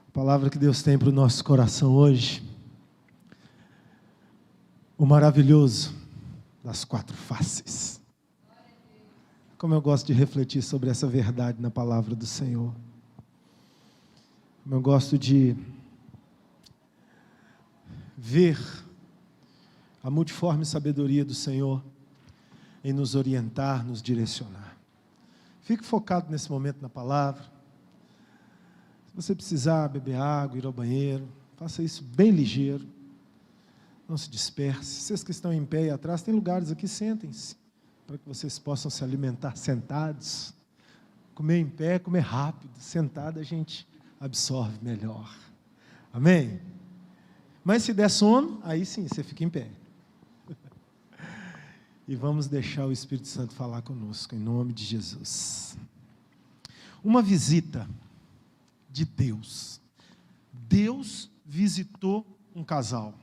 A palavra que Deus tem para o nosso coração hoje, o maravilhoso das quatro faces. Como eu gosto de refletir sobre essa verdade na palavra do Senhor. Como eu gosto de ver a multiforme sabedoria do Senhor em nos orientar, nos direcionar. Fique focado nesse momento na palavra. Se você precisar beber água, ir ao banheiro, faça isso bem ligeiro. Não se disperse. Vocês que estão em pé e atrás, tem lugares aqui, sentem-se, para que vocês possam se alimentar sentados. Comer em pé, comer rápido. Sentado a gente absorve melhor. Amém? Mas se der sono, aí sim, você fica em pé. E vamos deixar o Espírito Santo falar conosco, em nome de Jesus. Uma visita de Deus. Deus visitou um casal.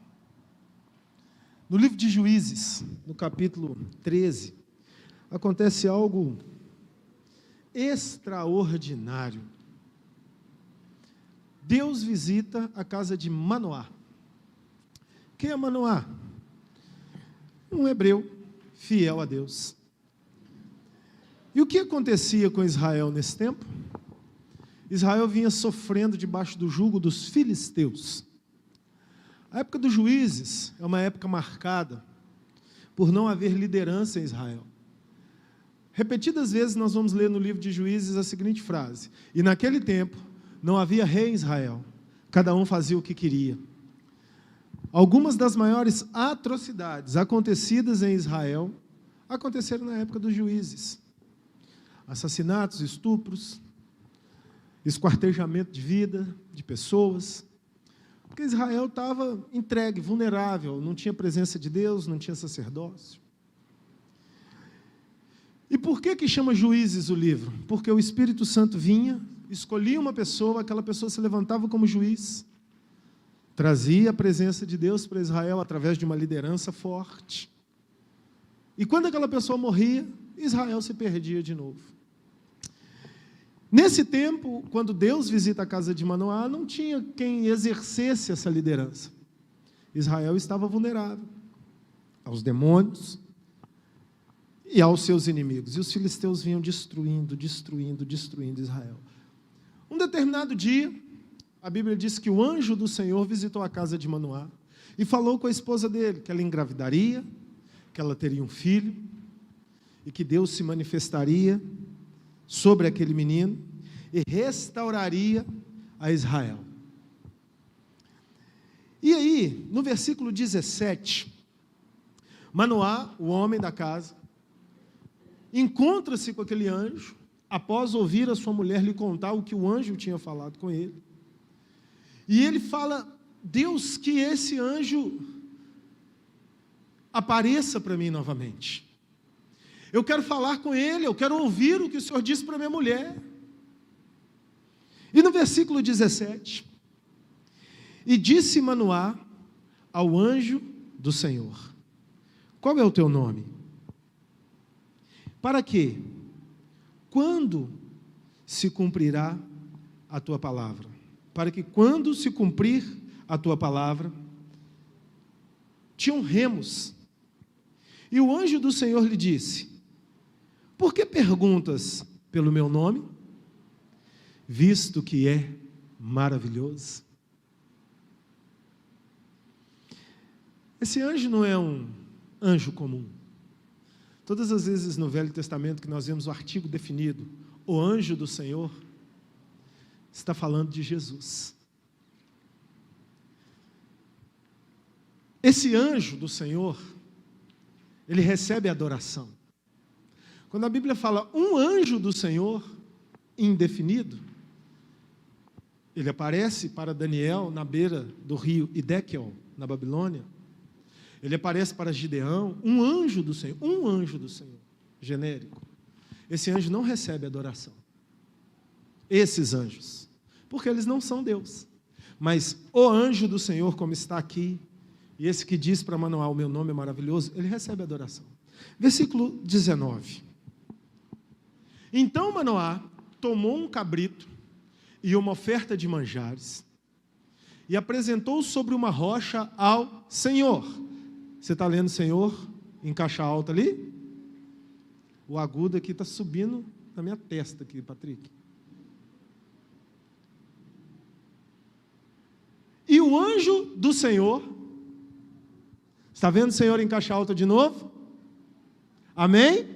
No livro de Juízes, no capítulo 13, acontece algo extraordinário. Deus visita a casa de Manoá. Quem é Manoá? Um hebreu fiel a Deus. E o que acontecia com Israel nesse tempo? Israel vinha sofrendo debaixo do jugo dos filisteus. A época dos juízes é uma época marcada por não haver liderança em Israel. Repetidas vezes nós vamos ler no livro de Juízes a seguinte frase: e naquele tempo não havia rei em Israel, cada um fazia o que queria. Algumas das maiores atrocidades acontecidas em Israel aconteceram na época dos juízes. Assassinatos, estupros, esquartejamento de vida, de pessoas. Porque Israel estava entregue, vulnerável, não tinha presença de Deus, não tinha sacerdócio. E por que chama Juízes o livro? Porque o Espírito Santo vinha, escolhia uma pessoa, aquela pessoa se levantava como juiz, trazia a presença de Deus para Israel através de uma liderança forte. E quando aquela pessoa morria, Israel se perdia de novo. Nesse tempo, quando Deus visita a casa de Manoá, não tinha quem exercesse essa liderança. Israel estava vulnerável aos demônios e aos seus inimigos. E os filisteus vinham destruindo Israel. Um determinado dia, a Bíblia diz que o anjo do Senhor visitou a casa de Manoá e falou com a esposa dele que ela engravidaria, que ela teria um filho e que Deus se manifestaria sobre aquele menino e restauraria a Israel. E aí, no versículo 17, Manoá, o homem da casa, encontra-se com aquele anjo, após ouvir a sua mulher lhe contar o que o anjo tinha falado com ele. E ele fala: Deus, que esse anjo apareça para mim novamente. Eu quero falar com ele, eu quero ouvir o que o Senhor disse para minha mulher. E no versículo 17, e disse Manoá ao anjo do Senhor: qual é o teu nome? Para quê? Quando se cumprirá a tua palavra? Para que quando se cumprir a tua palavra, te honremos. E o anjo do Senhor lhe disse: por que perguntas pelo meu nome? Visto que é maravilhoso. Esse anjo não é um anjo comum. Todas as vezes no Velho Testamento que nós vemos o artigo definido, o anjo do Senhor, está falando de Jesus. Esse anjo do Senhor, ele recebe adoração. Quando a Bíblia fala um anjo do Senhor, indefinido, ele aparece para Daniel na beira do rio Hidekel, na Babilônia. Ele aparece para Gideão, um anjo do Senhor, genérico. Esse anjo não recebe adoração. Esses anjos, porque eles não são Deus. Mas o anjo do Senhor, como está aqui, e esse que diz para Manoá: o meu nome é maravilhoso, ele recebe adoração. Versículo 19. Então Manoá tomou um cabrito e uma oferta de manjares, e apresentou sobre uma rocha ao Senhor. Você está lendo Senhor em caixa alta ali? O agudo aqui está subindo na minha testa aqui, Patrick. E o anjo do Senhor, está vendo Senhor em caixa alta de novo? Amém?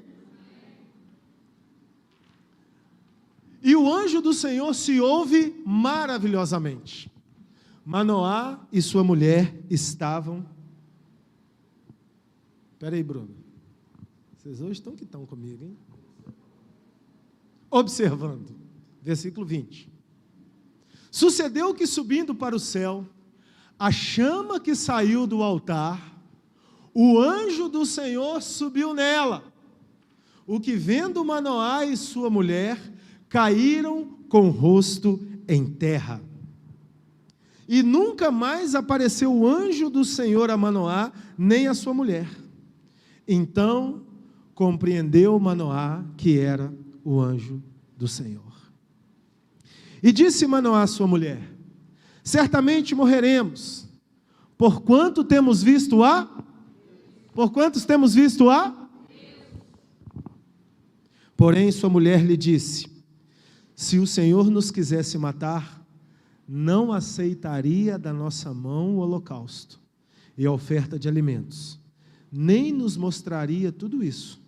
E o anjo do Senhor se ouve maravilhosamente. Manoá e sua mulher estavam... Espera aí, Bruno. Vocês hoje estão comigo, hein? Observando. Versículo 20. Sucedeu que, subindo para o céu, a chama que saiu do altar, o anjo do Senhor subiu nela, o que vendo Manoá e sua mulher, caíram com o rosto em terra. E nunca mais apareceu o anjo do Senhor a Manoá, nem a sua mulher. Então compreendeu Manoá que era o anjo do Senhor. E disse Manoá à sua mulher: certamente morreremos, porquanto temos visto a... Por quantos temos visto a? Porém sua mulher lhe disse: se o Senhor nos quisesse matar, não aceitaria da nossa mão o holocausto e a oferta de alimentos, nem nos mostraria tudo isso,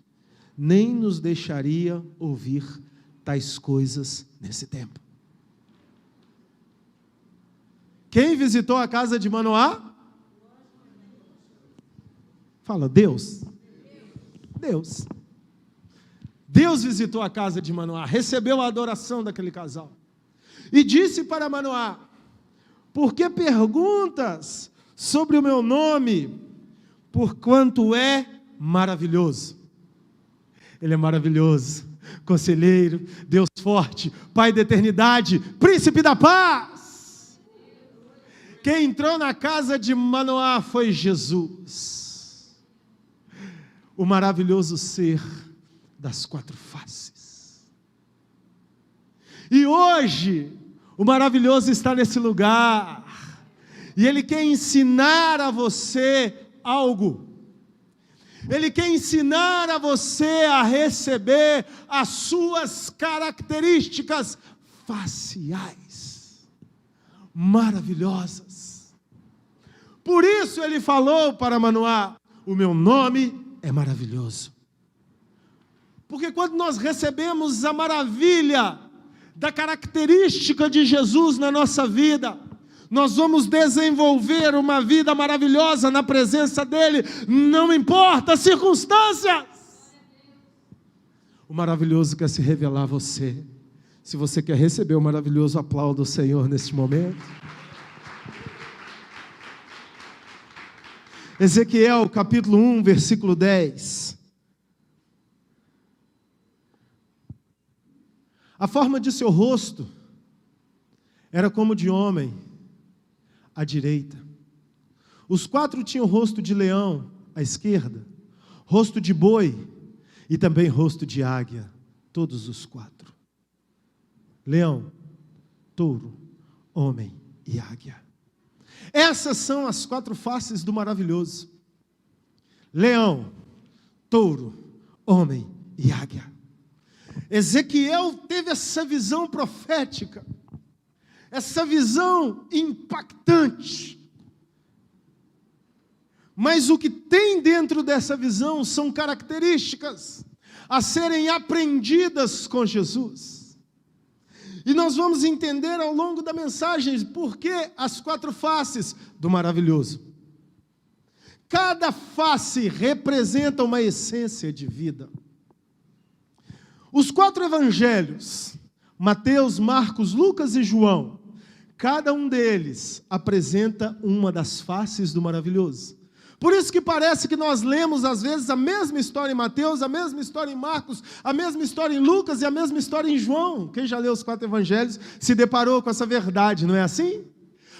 nem nos deixaria ouvir tais coisas nesse tempo. Quem visitou a casa de Manoá? Fala, Deus. Deus. Deus visitou a casa de Manoá, recebeu a adoração daquele casal. E disse para Manoá: por que perguntas sobre o meu nome, porquanto é maravilhoso? Ele é maravilhoso, conselheiro, Deus forte, Pai da eternidade, príncipe da paz. Quem entrou na casa de Manoá foi Jesus, o maravilhoso ser das quatro faces. E hoje, o maravilhoso está nesse lugar, e Ele quer ensinar a você algo. Ele quer ensinar a você a receber as suas características faciais maravilhosas. Por isso Ele falou para Manoá: o meu nome é maravilhoso. Porque quando nós recebemos a maravilha da característica de Jesus na nossa vida, nós vamos desenvolver uma vida maravilhosa na presença dEle, não importa as circunstâncias. O maravilhoso quer se revelar a você. Se você quer receber o maravilhoso, aplauda o Senhor neste momento. Ezequiel capítulo 1, versículo 10. A forma de seu rosto era como de homem à direita. Os quatro tinham rosto de leão à esquerda, rosto de boi e também rosto de águia, todos os quatro. Leão, touro, homem e águia. Essas são as quatro faces do maravilhoso. Leão, touro, homem e águia. Ezequiel teve essa visão profética, essa visão impactante. Mas o que tem dentro dessa visão são características a serem aprendidas com Jesus. E nós vamos entender ao longo da mensagem por que as quatro faces do maravilhoso. Cada face representa uma essência de vida. Os quatro evangelhos, Mateus, Marcos, Lucas e João, cada um deles apresenta uma das faces do maravilhoso. Por isso que parece que nós lemos às vezes a mesma história em Mateus, a mesma história em Marcos, a mesma história em Lucas e a mesma história em João. Quem já leu os quatro evangelhos se deparou com essa verdade, não é assim?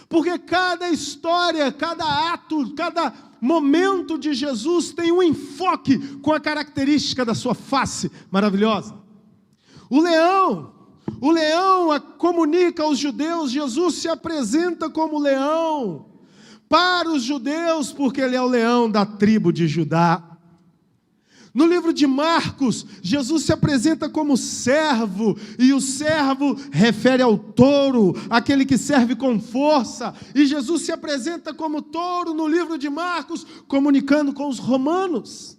Porque cada história, cada ato, cada momento de Jesus tem um enfoque com a característica da sua face maravilhosa. O leão, O leão comunica aos judeus, Jesus se apresenta como leão para os judeus, porque ele é o leão da tribo de Judá. No livro de Marcos, Jesus se apresenta como servo, e o servo refere ao touro, aquele que serve com força, e Jesus se apresenta como touro no livro de Marcos, comunicando com os romanos.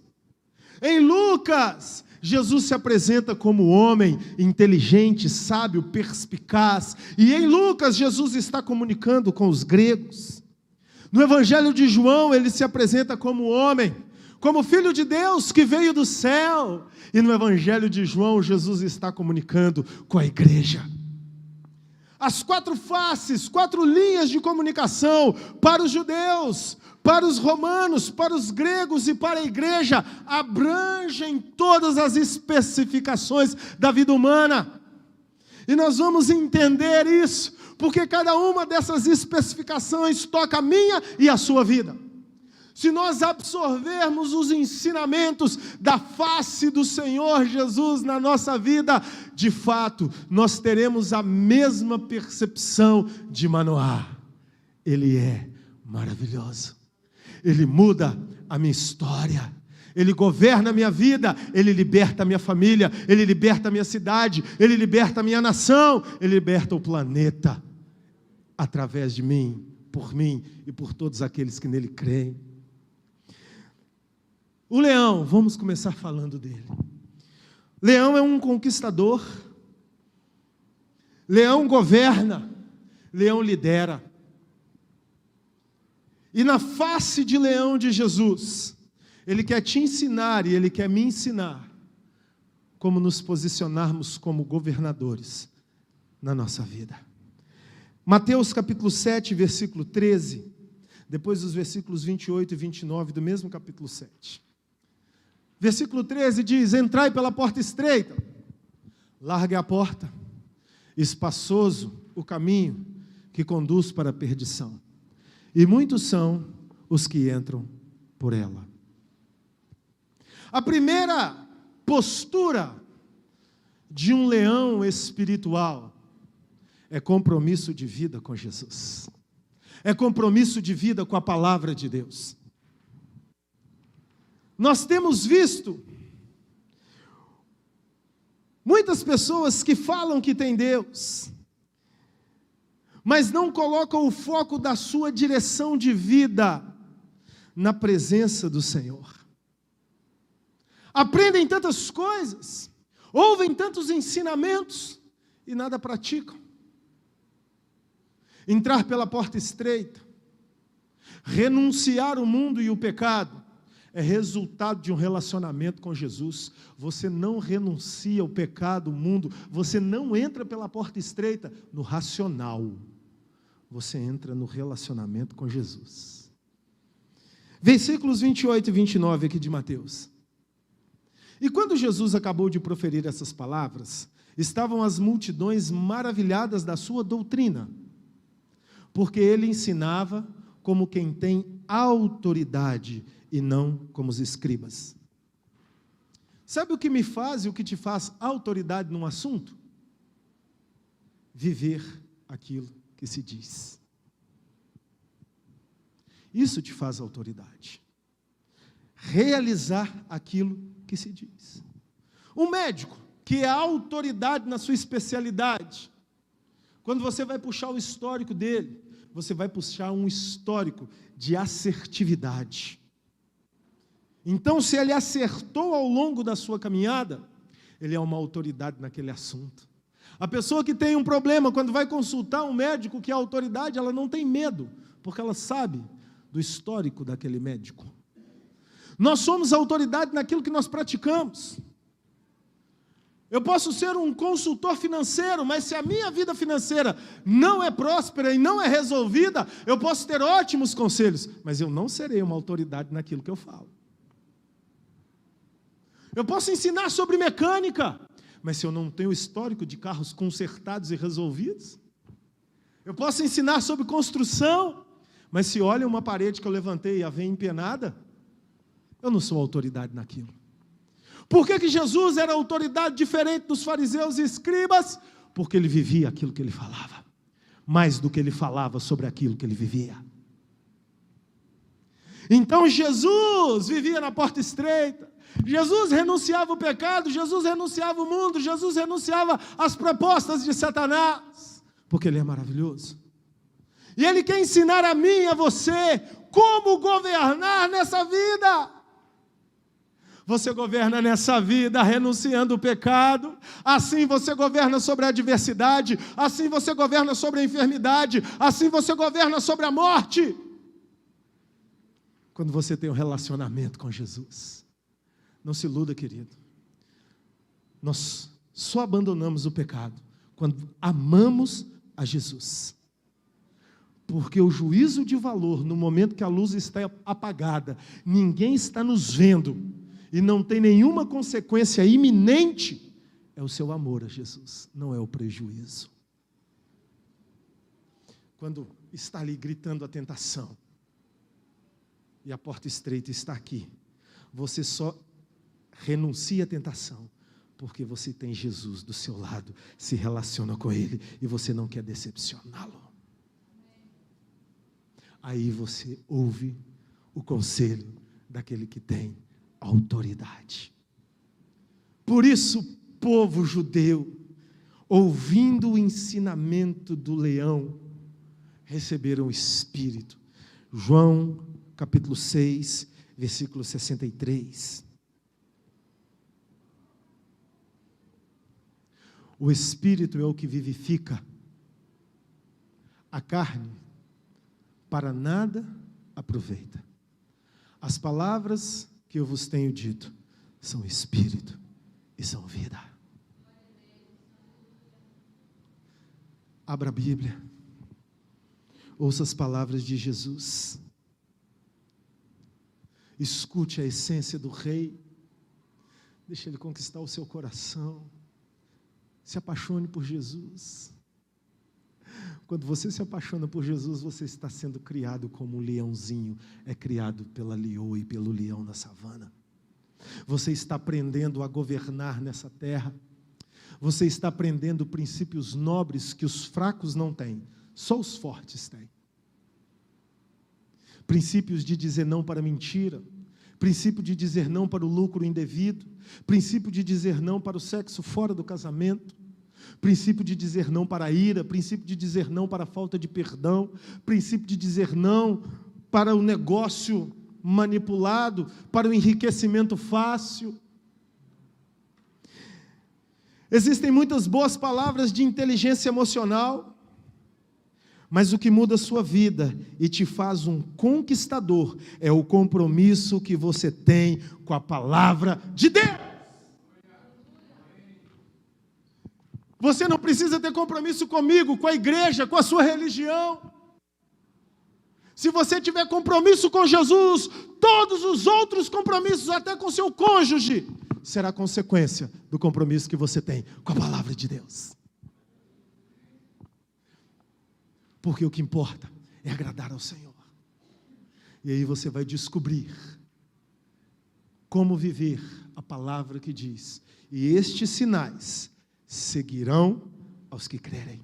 Em Lucas, Jesus se apresenta como homem inteligente, sábio, perspicaz, e em Lucas, Jesus está comunicando com os gregos. No Evangelho de João, ele se apresenta como homem, como Filho de Deus que veio do céu. E no Evangelho de João, Jesus está comunicando com a igreja. As 4 faces, 4 linhas de comunicação para os judeus, para os romanos, para os gregos e para a igreja, abrangem todas as especificações da vida humana. E nós vamos entender isso, porque cada uma dessas especificações toca a minha e a sua vida. Se nós absorvermos os ensinamentos da face do Senhor Jesus na nossa vida, de fato, nós teremos a mesma percepção de Manoá. Ele é maravilhoso. Ele muda a minha história. Ele governa a minha vida. Ele liberta a minha família. Ele liberta a minha cidade. Ele liberta a minha nação. Ele liberta o planeta. Através de mim, por mim e por todos aqueles que nele creem. O leão, vamos começar falando dele. Leão é um conquistador. Leão governa. Leão lidera. E na face de leão de Jesus, ele quer te ensinar e ele quer me ensinar como nos posicionarmos como governadores na nossa vida. Mateus capítulo 7, versículo 13, depois os versículos 28 e 29 do mesmo capítulo 7. Versículo 13 diz: entrai pela porta estreita, larga a porta, espaçoso o caminho que conduz para a perdição, e muitos são os que entram por ela. A primeira postura de um leão espiritual é compromisso de vida com Jesus. É compromisso de vida com a palavra de Deus. Nós temos visto muitas pessoas que falam que têm Deus, mas não colocam o foco da sua direção de vida na presença do Senhor. Aprendem tantas coisas, ouvem tantos ensinamentos e nada praticam. Entrar pela porta estreita, renunciar o mundo e o pecado, é resultado de um relacionamento com Jesus. Você não renuncia ao pecado, o mundo, você não entra pela porta estreita no racional, você entra no relacionamento com Jesus. Versículos 28 e 29 aqui de Mateus. E quando Jesus acabou de proferir essas palavras, estavam as multidões maravilhadas da sua doutrina, porque ele ensinava como quem tem autoridade e não como os escribas. Sabe o que me faz e o que te faz autoridade num assunto? Viver aquilo que se diz. Isso te faz autoridade. Realizar aquilo que se diz. Um médico que é autoridade na sua especialidade, quando você vai puxar o histórico dele, você vai puxar um histórico de assertividade. Então, se ele acertou ao longo da sua caminhada, ele é uma autoridade naquele assunto. A pessoa que tem um problema, quando vai consultar um médico que é autoridade, ela não tem medo, porque ela sabe do histórico daquele médico. Nós somos autoridade naquilo que nós praticamos. Eu posso ser um consultor financeiro, mas se a minha vida financeira não é próspera e não é resolvida, eu posso ter ótimos conselhos, mas eu não serei uma autoridade naquilo que eu falo. Eu posso ensinar sobre mecânica, mas se eu não tenho histórico de carros consertados e resolvidos, eu posso ensinar sobre construção, mas se olha uma parede que eu levantei e a vem empenada, eu não sou autoridade naquilo. Por que Jesus era autoridade diferente dos fariseus e escribas? porque ele vivia aquilo que ele falava, mais do que ele falava sobre aquilo que ele vivia. Então Jesus vivia na porta estreita, Jesus renunciava o pecado, Jesus renunciava o mundo, Jesus renunciava às propostas de Satanás, porque ele é maravilhoso. E ele quer ensinar a mim e a você como governar nessa vida. Você governa nessa vida renunciando o pecado, assim você governa sobre a adversidade, assim você governa sobre a enfermidade, assim você governa sobre a morte. Quando você tem um relacionamento com Jesus. Não se iluda, querido. Nós só abandonamos o pecado quando amamos a Jesus. Porque o juízo de valor, no momento que a luz está apagada, ninguém está nos vendo, e não tem nenhuma consequência iminente, é o seu amor a Jesus, não é o prejuízo. Quando está ali gritando a tentação, e a porta estreita está aqui, você só renuncia à tentação, porque você tem Jesus do seu lado, se relaciona com Ele, e você não quer decepcioná-lo. Aí você ouve o conselho daquele que tem autoridade. Por isso, o povo judeu, ouvindo o ensinamento do leão, receberam o Espírito. João, capítulo 6, versículo 63. O Espírito é o que vivifica. A carne para nada aproveita. As palavras que eu vos tenho dito são Espírito e são vida. Abra a Bíblia. Ouça as palavras de Jesus. Escute a essência do Rei. Deixe Ele conquistar o seu coração. Se apaixone por Jesus. Quando você se apaixona por Jesus, você está sendo criado como um leãozinho é criado pela leoa e pelo leão na savana. Você está aprendendo a governar nessa terra. Você está aprendendo princípios nobres que os fracos não têm, só os fortes têm. Princípios de dizer não para a mentira, princípio de dizer não para o lucro indevido, princípio de dizer não para o sexo fora do casamento, princípio de dizer não para a ira, princípio de dizer não para a falta de perdão, princípio de dizer não para o negócio manipulado, para o enriquecimento fácil. Existem muitas boas palavras de inteligência emocional, mas o que muda a sua vida e te faz um conquistador é o compromisso que você tem com a palavra de Deus. Você não precisa ter compromisso comigo, com a igreja, com a sua religião. Se você tiver compromisso com Jesus, todos os outros compromissos, até com seu cônjuge, será consequência do compromisso que você tem com a palavra de Deus. Porque o que importa é agradar ao Senhor. E aí você vai descobrir como viver a palavra que diz: e estes sinais seguirão aos que crerem.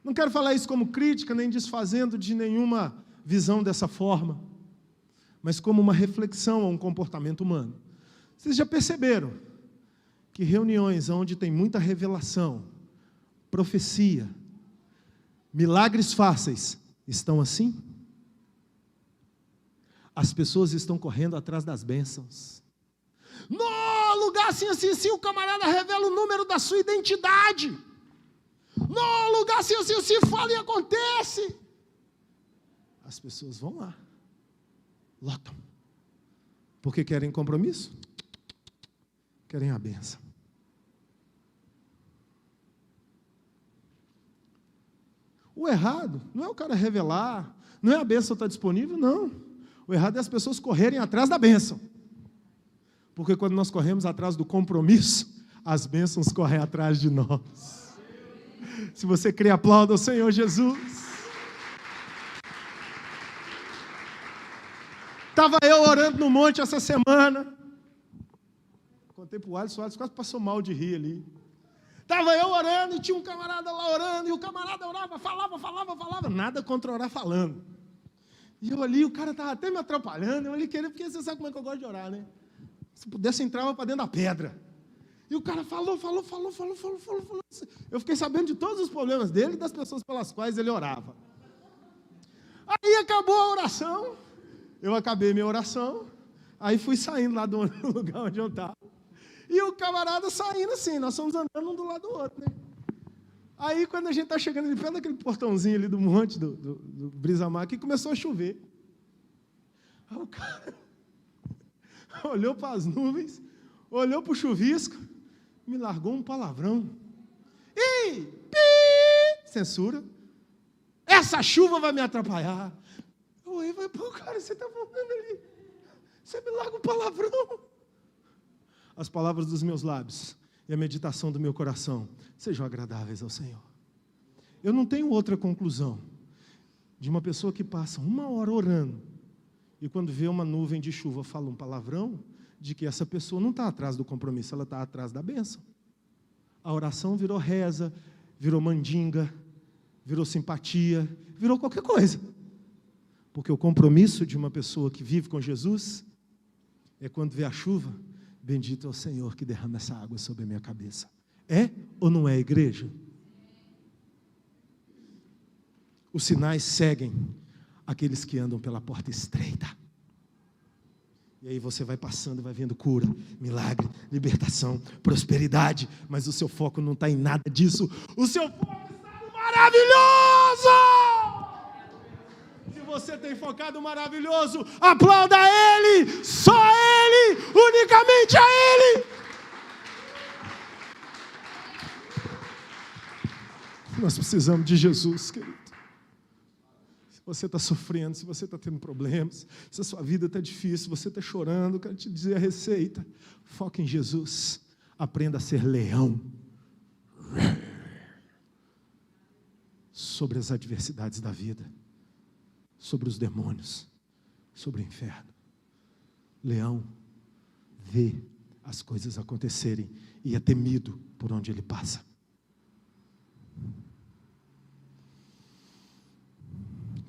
Não quero falar isso como crítica, nem desfazendo de nenhuma visão dessa forma, mas como uma reflexão a um comportamento humano. Vocês já perceberam que reuniões onde tem muita revelação, profecia, milagres fáceis, estão assim? As pessoas estão correndo atrás das bênçãos. No lugar assim, assim, assim, o camarada revela o número da sua identidade. No lugar assim, assim, assim, fala e acontece. As pessoas vão lá, lotam. Porque querem compromisso? Querem a bênção. O errado não é o cara revelar, não é a bênção estar disponível, não. O errado é as pessoas correrem atrás da bênção. Porque quando nós corremos atrás do compromisso, as bênçãos correm atrás de nós. Se você crê, aplauda o Senhor Jesus. Estava eu orando no monte essa semana. Contei para o Alisson quase passou mal de rir ali. Estava eu orando e tinha um camarada lá orando, e o camarada orava, falava, nada contra orar falando. E eu ali, o cara estava até me atrapalhando, eu ali querendo, porque você sabe como é que eu gosto de orar, né? Se pudesse, entrava para dentro da pedra. E o cara falou. Eu fiquei sabendo de todos os problemas dele e das pessoas pelas quais ele orava. Aí acabou a oração, eu acabei minha oração, aí fui saindo lá do lugar onde eu estava. E o camarada saindo assim, nós fomos andando um do lado do outro, né? Aí, quando a gente está chegando ali perto daquele portãozinho ali do monte, do Brisamar, que começou a chover. Aí o cara olhou para as nuvens, olhou para o chuvisco, me largou um palavrão. Ih, pi, censura. Essa chuva vai me atrapalhar. Eu olhei e falei, pô, cara, você está falando ali. Você me larga um palavrão. As palavras dos meus lábios e a meditação do meu coração sejam agradáveis ao Senhor. Eu não tenho outra conclusão de uma pessoa que passa 1 hora orando e quando vê uma nuvem de chuva fala um palavrão, de que essa pessoa não está atrás do compromisso, ela está atrás da bênção. A oração virou reza, virou mandinga, virou simpatia, virou qualquer coisa. Porque o compromisso de uma pessoa que vive com Jesus é quando vê a chuva, bendito é o Senhor que derrama essa água sobre a minha cabeça. É ou não é, igreja? Os sinais seguem aqueles que andam pela porta estreita. E aí você vai passando, vai vendo cura, milagre, libertação, prosperidade, mas o seu foco não está em nada disso. O seu foco está no maravilhoso! Se você tem focado no maravilhoso, aplauda Ele, só Ele, unicamente a Ele. Nós precisamos de Jesus, querido. Se você está sofrendo, se você está tendo problemas, se a sua vida está difícil, se você está chorando, eu quero te dizer a receita. Foca em Jesus. Aprenda a ser leão sobre as adversidades da vida, sobre os demônios, sobre o inferno. Leão vê as coisas acontecerem e é temido por onde ele passa.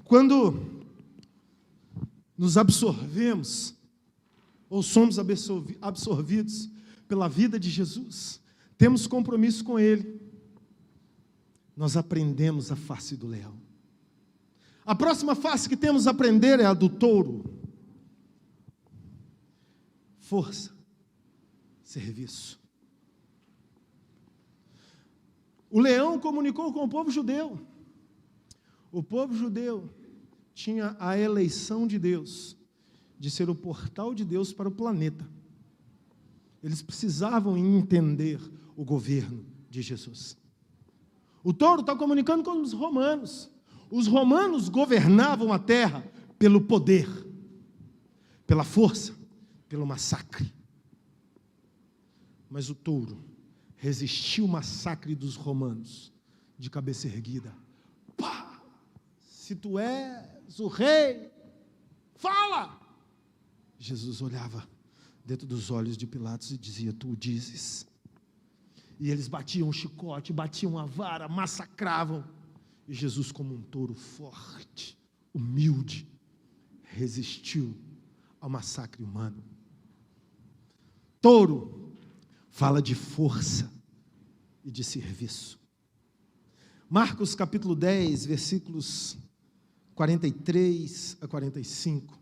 Quando nos absorvemos, ou somos absorvidos pela vida de Jesus, temos compromisso com Ele, nós aprendemos a face do leão. A próxima face que temos a aprender é a do touro. Força, serviço. O leão comunicou com o povo judeu. O povo judeu tinha a eleição de Deus, de ser o portal de Deus para o planeta. Eles precisavam entender o governo de Jesus. O touro está comunicando com os romanos. Os romanos governavam a terra pelo poder, pela força, pelo massacre. Mas o touro resistiu o massacre dos romanos, de cabeça erguida. Pá! Se tu és o rei, fala! Jesus olhava dentro dos olhos de Pilatos e dizia, tu o dizes. E eles batiam um chicote, batiam a vara, massacravam. E Jesus, como um touro forte, humilde, resistiu ao massacre humano. Touro fala de força e de serviço. Marcos capítulo 10, versículos 43 a 45.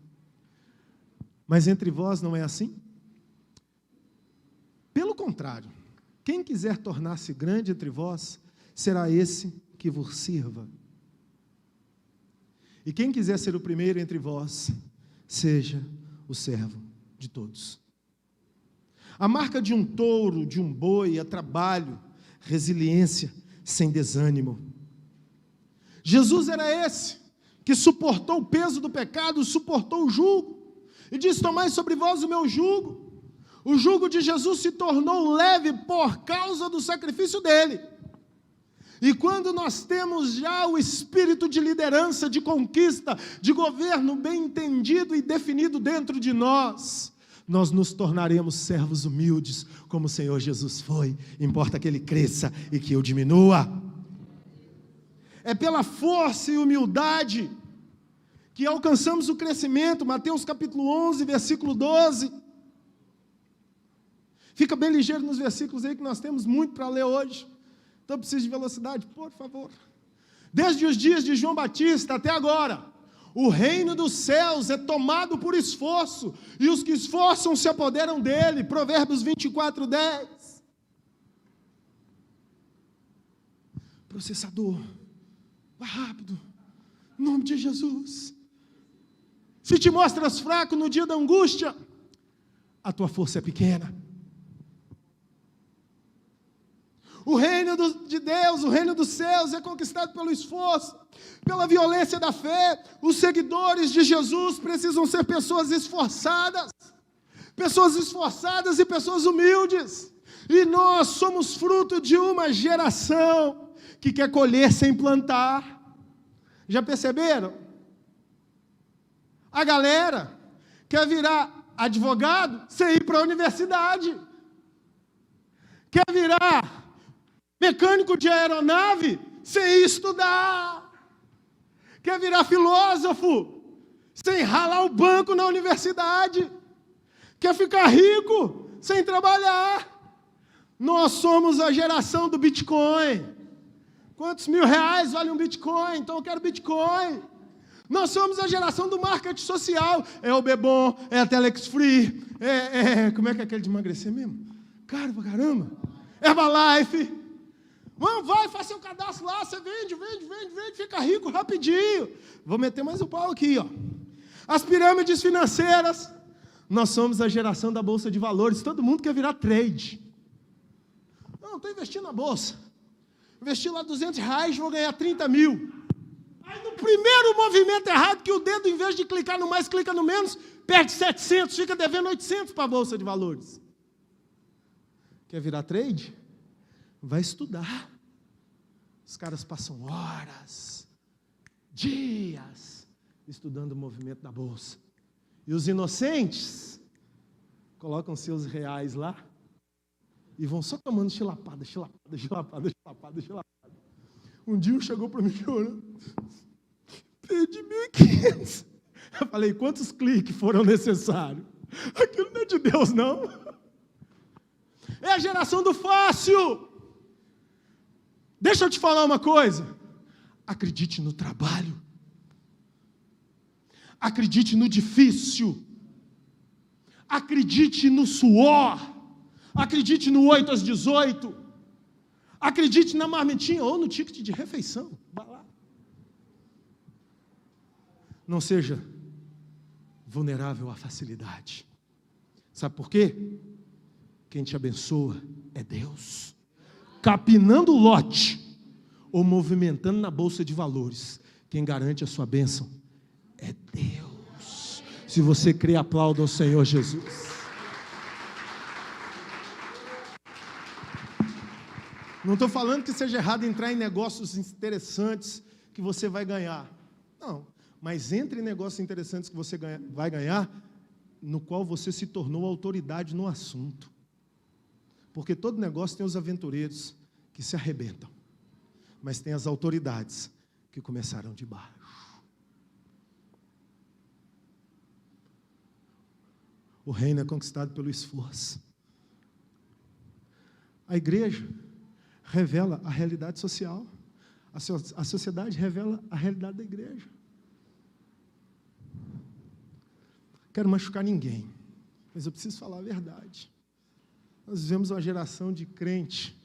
Mas entre vós não é assim? Pelo contrário, quem quiser tornar-se grande entre vós, será esse que vos sirva. E quem quiser ser o primeiro entre vós, seja o servo de todos. A marca de um touro, de um boi, é trabalho, resiliência, sem desânimo. Jesus era esse que suportou o peso do pecado, suportou o jugo, e disse, tomai sobre vós o meu jugo. O jugo de Jesus se tornou leve por causa do sacrifício dele. E quando nós temos já o espírito de liderança, de conquista, de governo bem entendido e definido dentro de nós, nós nos tornaremos servos humildes, como o Senhor Jesus foi. Importa que Ele cresça e que eu diminua. É pela força e humildade que alcançamos o crescimento. Mateus capítulo 11, versículo 12. Fica bem ligeiro nos versículos aí, que nós temos muito para ler hoje. Então eu preciso de velocidade, por favor. Desde os dias de João Batista até agora, o reino dos céus é tomado por esforço, e os que esforçam se apoderam dele. Provérbios 24, 10. Processador, vá rápido, em nome de Jesus. Se te mostras fraco no dia da angústia, a tua força é pequena. O reino de Deus, o reino dos céus é conquistado pelo esforço, pela violência da fé. Os seguidores de Jesus precisam ser pessoas esforçadas e pessoas humildes. E nós somos fruto de uma geração que quer colher sem plantar. Já perceberam? A galera quer virar advogado sem ir para a universidade. Quer virar mecânico de aeronave sem estudar. Quer virar filósofo sem ralar o banco na universidade. Quer ficar rico sem trabalhar. Nós somos a geração do Bitcoin. Quantos R$1.000 vale um Bitcoin? Então eu quero Bitcoin. Nós somos a geração do marketing social. É o Bebom, é a Telex Free, como é que é aquele de emagrecer mesmo? Caro pra caramba. Herbalife. Vamos, vai, faz seu cadastro lá, você vende, fica rico rapidinho. Vou meter mais um pau aqui, ó. As pirâmides financeiras. Nós somos a geração da Bolsa de Valores. Todo mundo quer virar trade. Não, estou investindo na Bolsa. Investi lá R$200, vou ganhar 30 mil. Aí no primeiro movimento errado, que o dedo, em vez de clicar no mais, clica no menos, perde 700, fica devendo 800 para a Bolsa de Valores. Quer virar trade? Vai estudar. Os caras passam horas, dias, estudando o movimento da Bolsa. E os inocentes colocam seus reais lá e vão só tomando chilapada. Um dia um chegou para mim chorando. Perdi 1.500. Eu falei, quantos cliques foram necessários? Aquilo não é de Deus, não. É a geração do fácil. Deixa eu te falar uma coisa. Acredite no trabalho. Acredite no difícil. Acredite no suor. Acredite no 8 às 18. Acredite na marmitinha ou no ticket de refeição. Vai lá. Não seja vulnerável à facilidade. Sabe por quê? Quem te abençoa é Deus. Capinando o lote ou movimentando na bolsa de valores, quem garante a sua bênção é Deus. Se você crê, aplauda ao Senhor Jesus. Não estou falando que seja errado entrar em negócios interessantes que você vai ganhar. Não, mas entre em negócios interessantes que você vai ganhar, no qual você se tornou autoridade no assunto. Porque todo negócio tem os aventureiros que se arrebentam, mas tem as autoridades que começaram de baixo. O reino é conquistado pelo esforço. A igreja revela a realidade social. A sociedade revela a realidade da igreja. Quero machucar ninguém, mas eu preciso falar a verdade. Nós vivemos uma geração de crente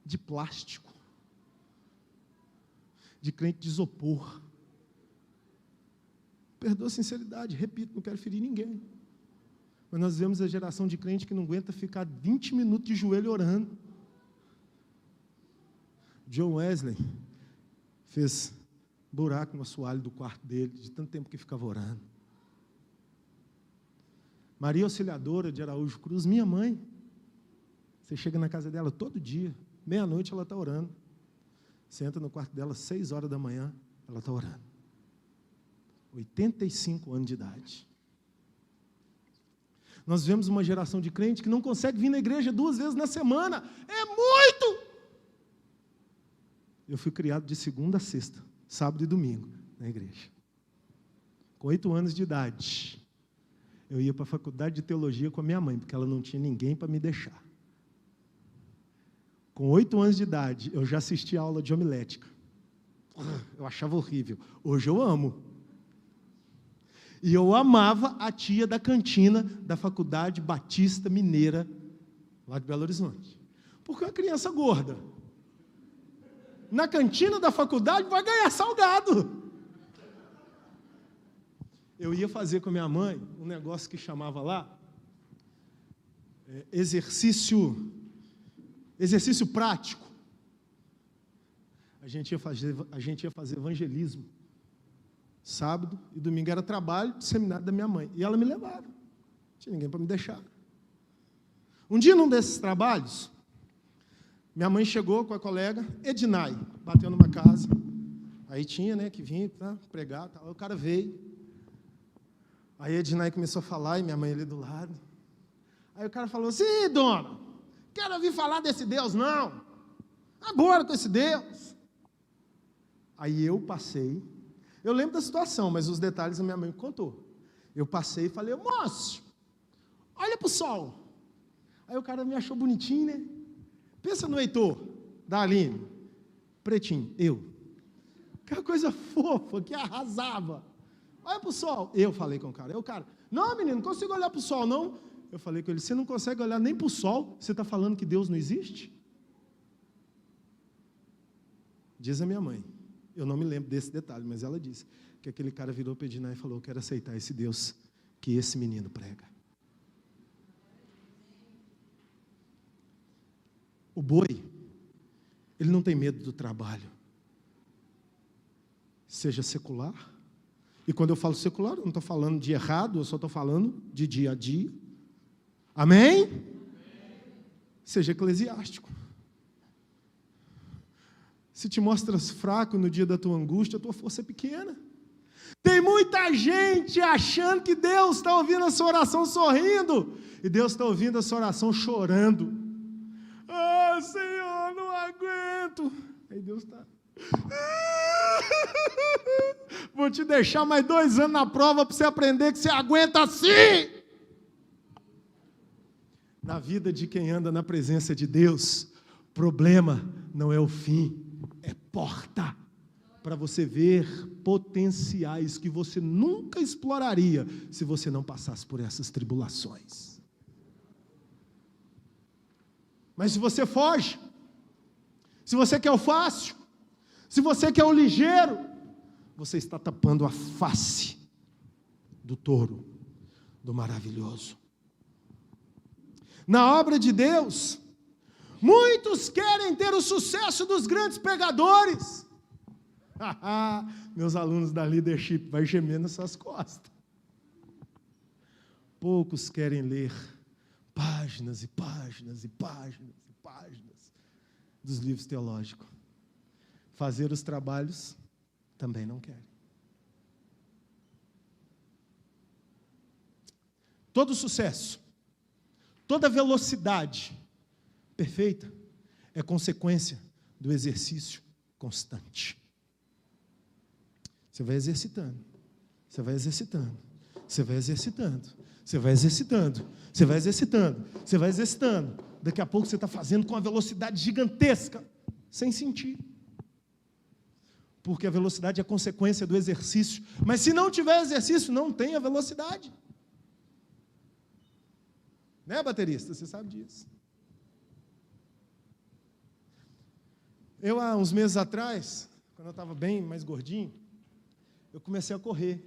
de plástico, de crente de isopor. Perdoa a sinceridade, repito, não quero ferir ninguém. Mas nós vivemos a geração de crente que não aguenta ficar 20 minutos de joelho orando. John Wesley fez buraco no assoalho do quarto dele, de tanto tempo que ficava orando. Maria Auxiliadora de Araújo Cruz, minha mãe, você chega na casa dela todo dia, meia-noite ela está orando. Você entra no quarto dela, 6 horas da manhã, ela está orando. 85 anos de idade. Nós vemos uma geração de crente que não consegue vir na igreja 2 vezes na semana. É muito! Eu fui criado de segunda a sexta, sábado e domingo, na igreja. Com 8 anos de idade, eu ia para a faculdade de teologia com a minha mãe, porque ela não tinha ninguém para me deixar. Com 8 anos de idade, eu já assisti a aula de homilética. Eu achava horrível. Hoje eu amo. E eu amava a tia da cantina da Faculdade Batista Mineira, lá de Belo Horizonte. Porque uma criança gorda, na cantina da faculdade, vai ganhar salgado. Eu ia fazer com a minha mãe um negócio que chamava lá exercício prático. A gente ia fazer evangelismo. Sábado e domingo era trabalho de seminário da minha mãe. E ela me levava. Não tinha ninguém para me deixar. Um dia, num desses trabalhos, minha mãe chegou com a colega Ednai, bateu numa casa. Aí tinha, né, que vinha para pregar. Tal. Aí o cara veio. Aí Ednai começou a falar e minha mãe ali do lado. Aí o cara falou assim: dona, quero ouvir falar desse Deus, não. Agora com esse Deus. Aí eu passei. Eu lembro da situação, mas os detalhes a minha mãe me contou. Eu passei e falei: moço, olha para o sol. Aí o cara me achou bonitinho, né? Pensa no Heitor, da Aline, pretinho, eu. Aquela coisa fofa, que arrasava. Olha para o sol. Eu falei com o cara. Não, menino, não consigo olhar para o sol, não. Eu falei com ele: você não consegue olhar nem para o sol? Você está falando que Deus não existe? Diz a minha mãe. Eu não me lembro desse detalhe, mas ela disse que aquele cara virou para Ednai e falou: eu quero aceitar esse Deus que esse menino prega. O boi, ele não tem medo do trabalho, seja secular. E quando eu falo secular, eu não estou falando de errado, eu só estou falando de dia a dia. Amém? Seja eclesiástico. Se te mostras fraco no dia da tua angústia, a tua força é pequena. Tem muita gente achando que Deus está ouvindo a sua oração sorrindo, e Deus está ouvindo a sua oração chorando. Ah, Senhor, não aguento. Aí Deus está: vou te deixar mais 2 anos na prova para você aprender que você aguenta assim. Na vida de quem anda na presença de Deus, problema não é o fim, é porta para você ver potenciais que você nunca exploraria se você não passasse por essas tribulações. Mas se você foge, se você quer o fácil, se você quer o ligeiro, você está tapando a face do touro, do maravilhoso. Na obra de Deus, muitos querem ter o sucesso dos grandes pregadores. Meus alunos da leadership vai gemer nas suas costas. Poucos querem ler páginas e páginas e páginas e páginas dos livros teológicos. Fazer os trabalhos também não querem. Todo sucesso, toda velocidade perfeita é consequência do exercício constante. Você vai exercitando, você vai exercitando, você vai exercitando, você vai exercitando, você vai exercitando, você vai exercitando. Daqui a pouco você está fazendo com uma velocidade gigantesca, sem sentir. Porque a velocidade é consequência do exercício. Mas se não tiver exercício, não tem a velocidade. Né, baterista? Você sabe disso. Eu, há uns meses atrás, quando eu estava bem mais gordinho, eu comecei a correr.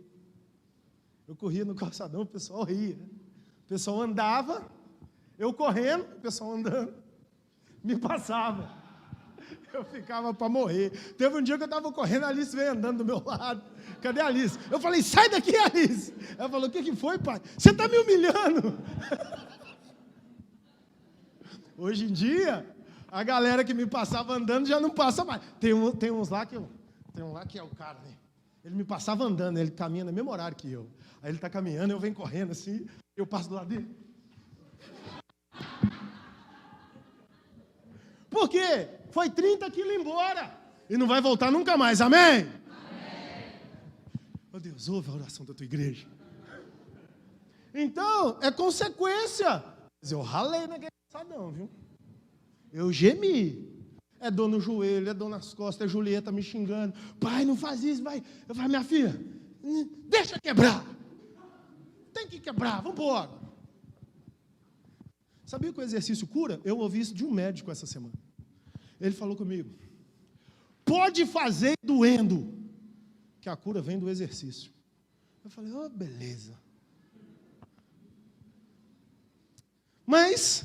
Eu corria no calçadão, o pessoal ria. O pessoal andava, eu correndo, o pessoal andando, me passava. Eu ficava para morrer. Teve um dia que eu estava correndo, a Alice veio andando do meu lado. Cadê a Alice? Eu falei: sai daqui, Alice. Ela falou: o que foi, pai? Você está me humilhando. Hoje em dia, a galera que me passava andando já não passa mais. Tem uns lá que tem um lá que é o cara, né? Ele me passava andando, ele caminha no mesmo horário que eu. Aí ele está caminhando, eu venho correndo assim, eu passo do lado dele. Por quê? Foi 30 quilos embora. E não vai voltar nunca mais. Amém? Meu Deus, ouve a oração da tua igreja. Então, é consequência. Mas eu ralei naquele passadão, viu? Eu gemi. É dor no joelho, é dor nas costas, é Julieta me xingando. Pai, não faz isso, vai. Eu falei, minha filha, deixa quebrar. Tem que quebrar, vamos embora. Sabia que o exercício cura? Eu ouvi isso de um médico essa semana. Ele falou comigo, pode fazer doendo, que a cura vem do exercício. Eu falei, oh, beleza. Mas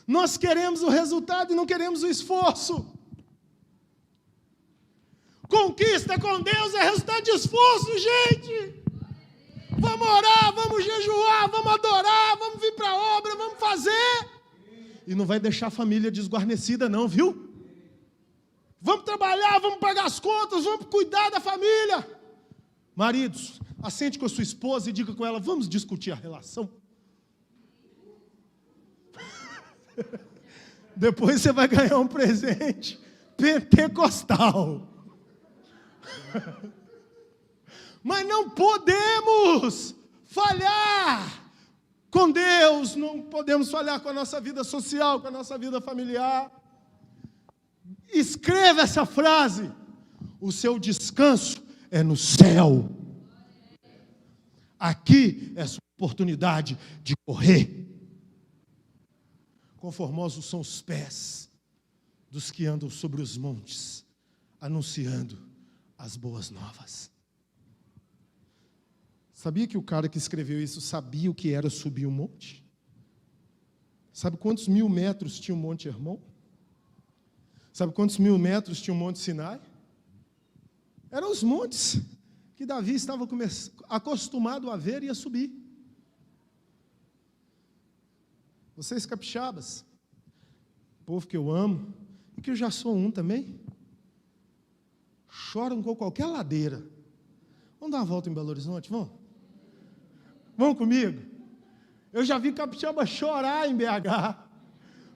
nós queremos o resultado e não queremos o esforço. Conquista com Deus é resultado de esforço, gente. Vamos orar, vamos jejuar, vamos adorar, vamos vir para a obra, vamos fazer. E não vai deixar a família desguarnecida não, viu? Vamos trabalhar, vamos pagar as contas, vamos cuidar da família. Maridos, assente com a sua esposa e diga com ela, vamos discutir a relação. Depois você vai ganhar um presente pentecostal. Mas não podemos falhar com Deus, não podemos falhar com a nossa vida social, com a nossa vida familiar. Escreva essa frase: o seu descanso é no céu. Aqui é a sua oportunidade de correr. Conformosos são os pés dos que andam sobre os montes, anunciando as boas novas. Sabia que o cara que escreveu isso sabia o que era subir um monte? Sabe quantos 1000 metros tinha o Monte Hermon? Sabe quantos 1000 metros tinha o Monte Sinai? Eram os montes que Davi estava acostumado a ver e a subir. Vocês capixabas, povo que eu amo, e que eu já sou um também, choram com qualquer ladeira. Vamos dar uma volta em Belo Horizonte, vamos? Vão comigo? Eu já vi capixaba chorar em BH,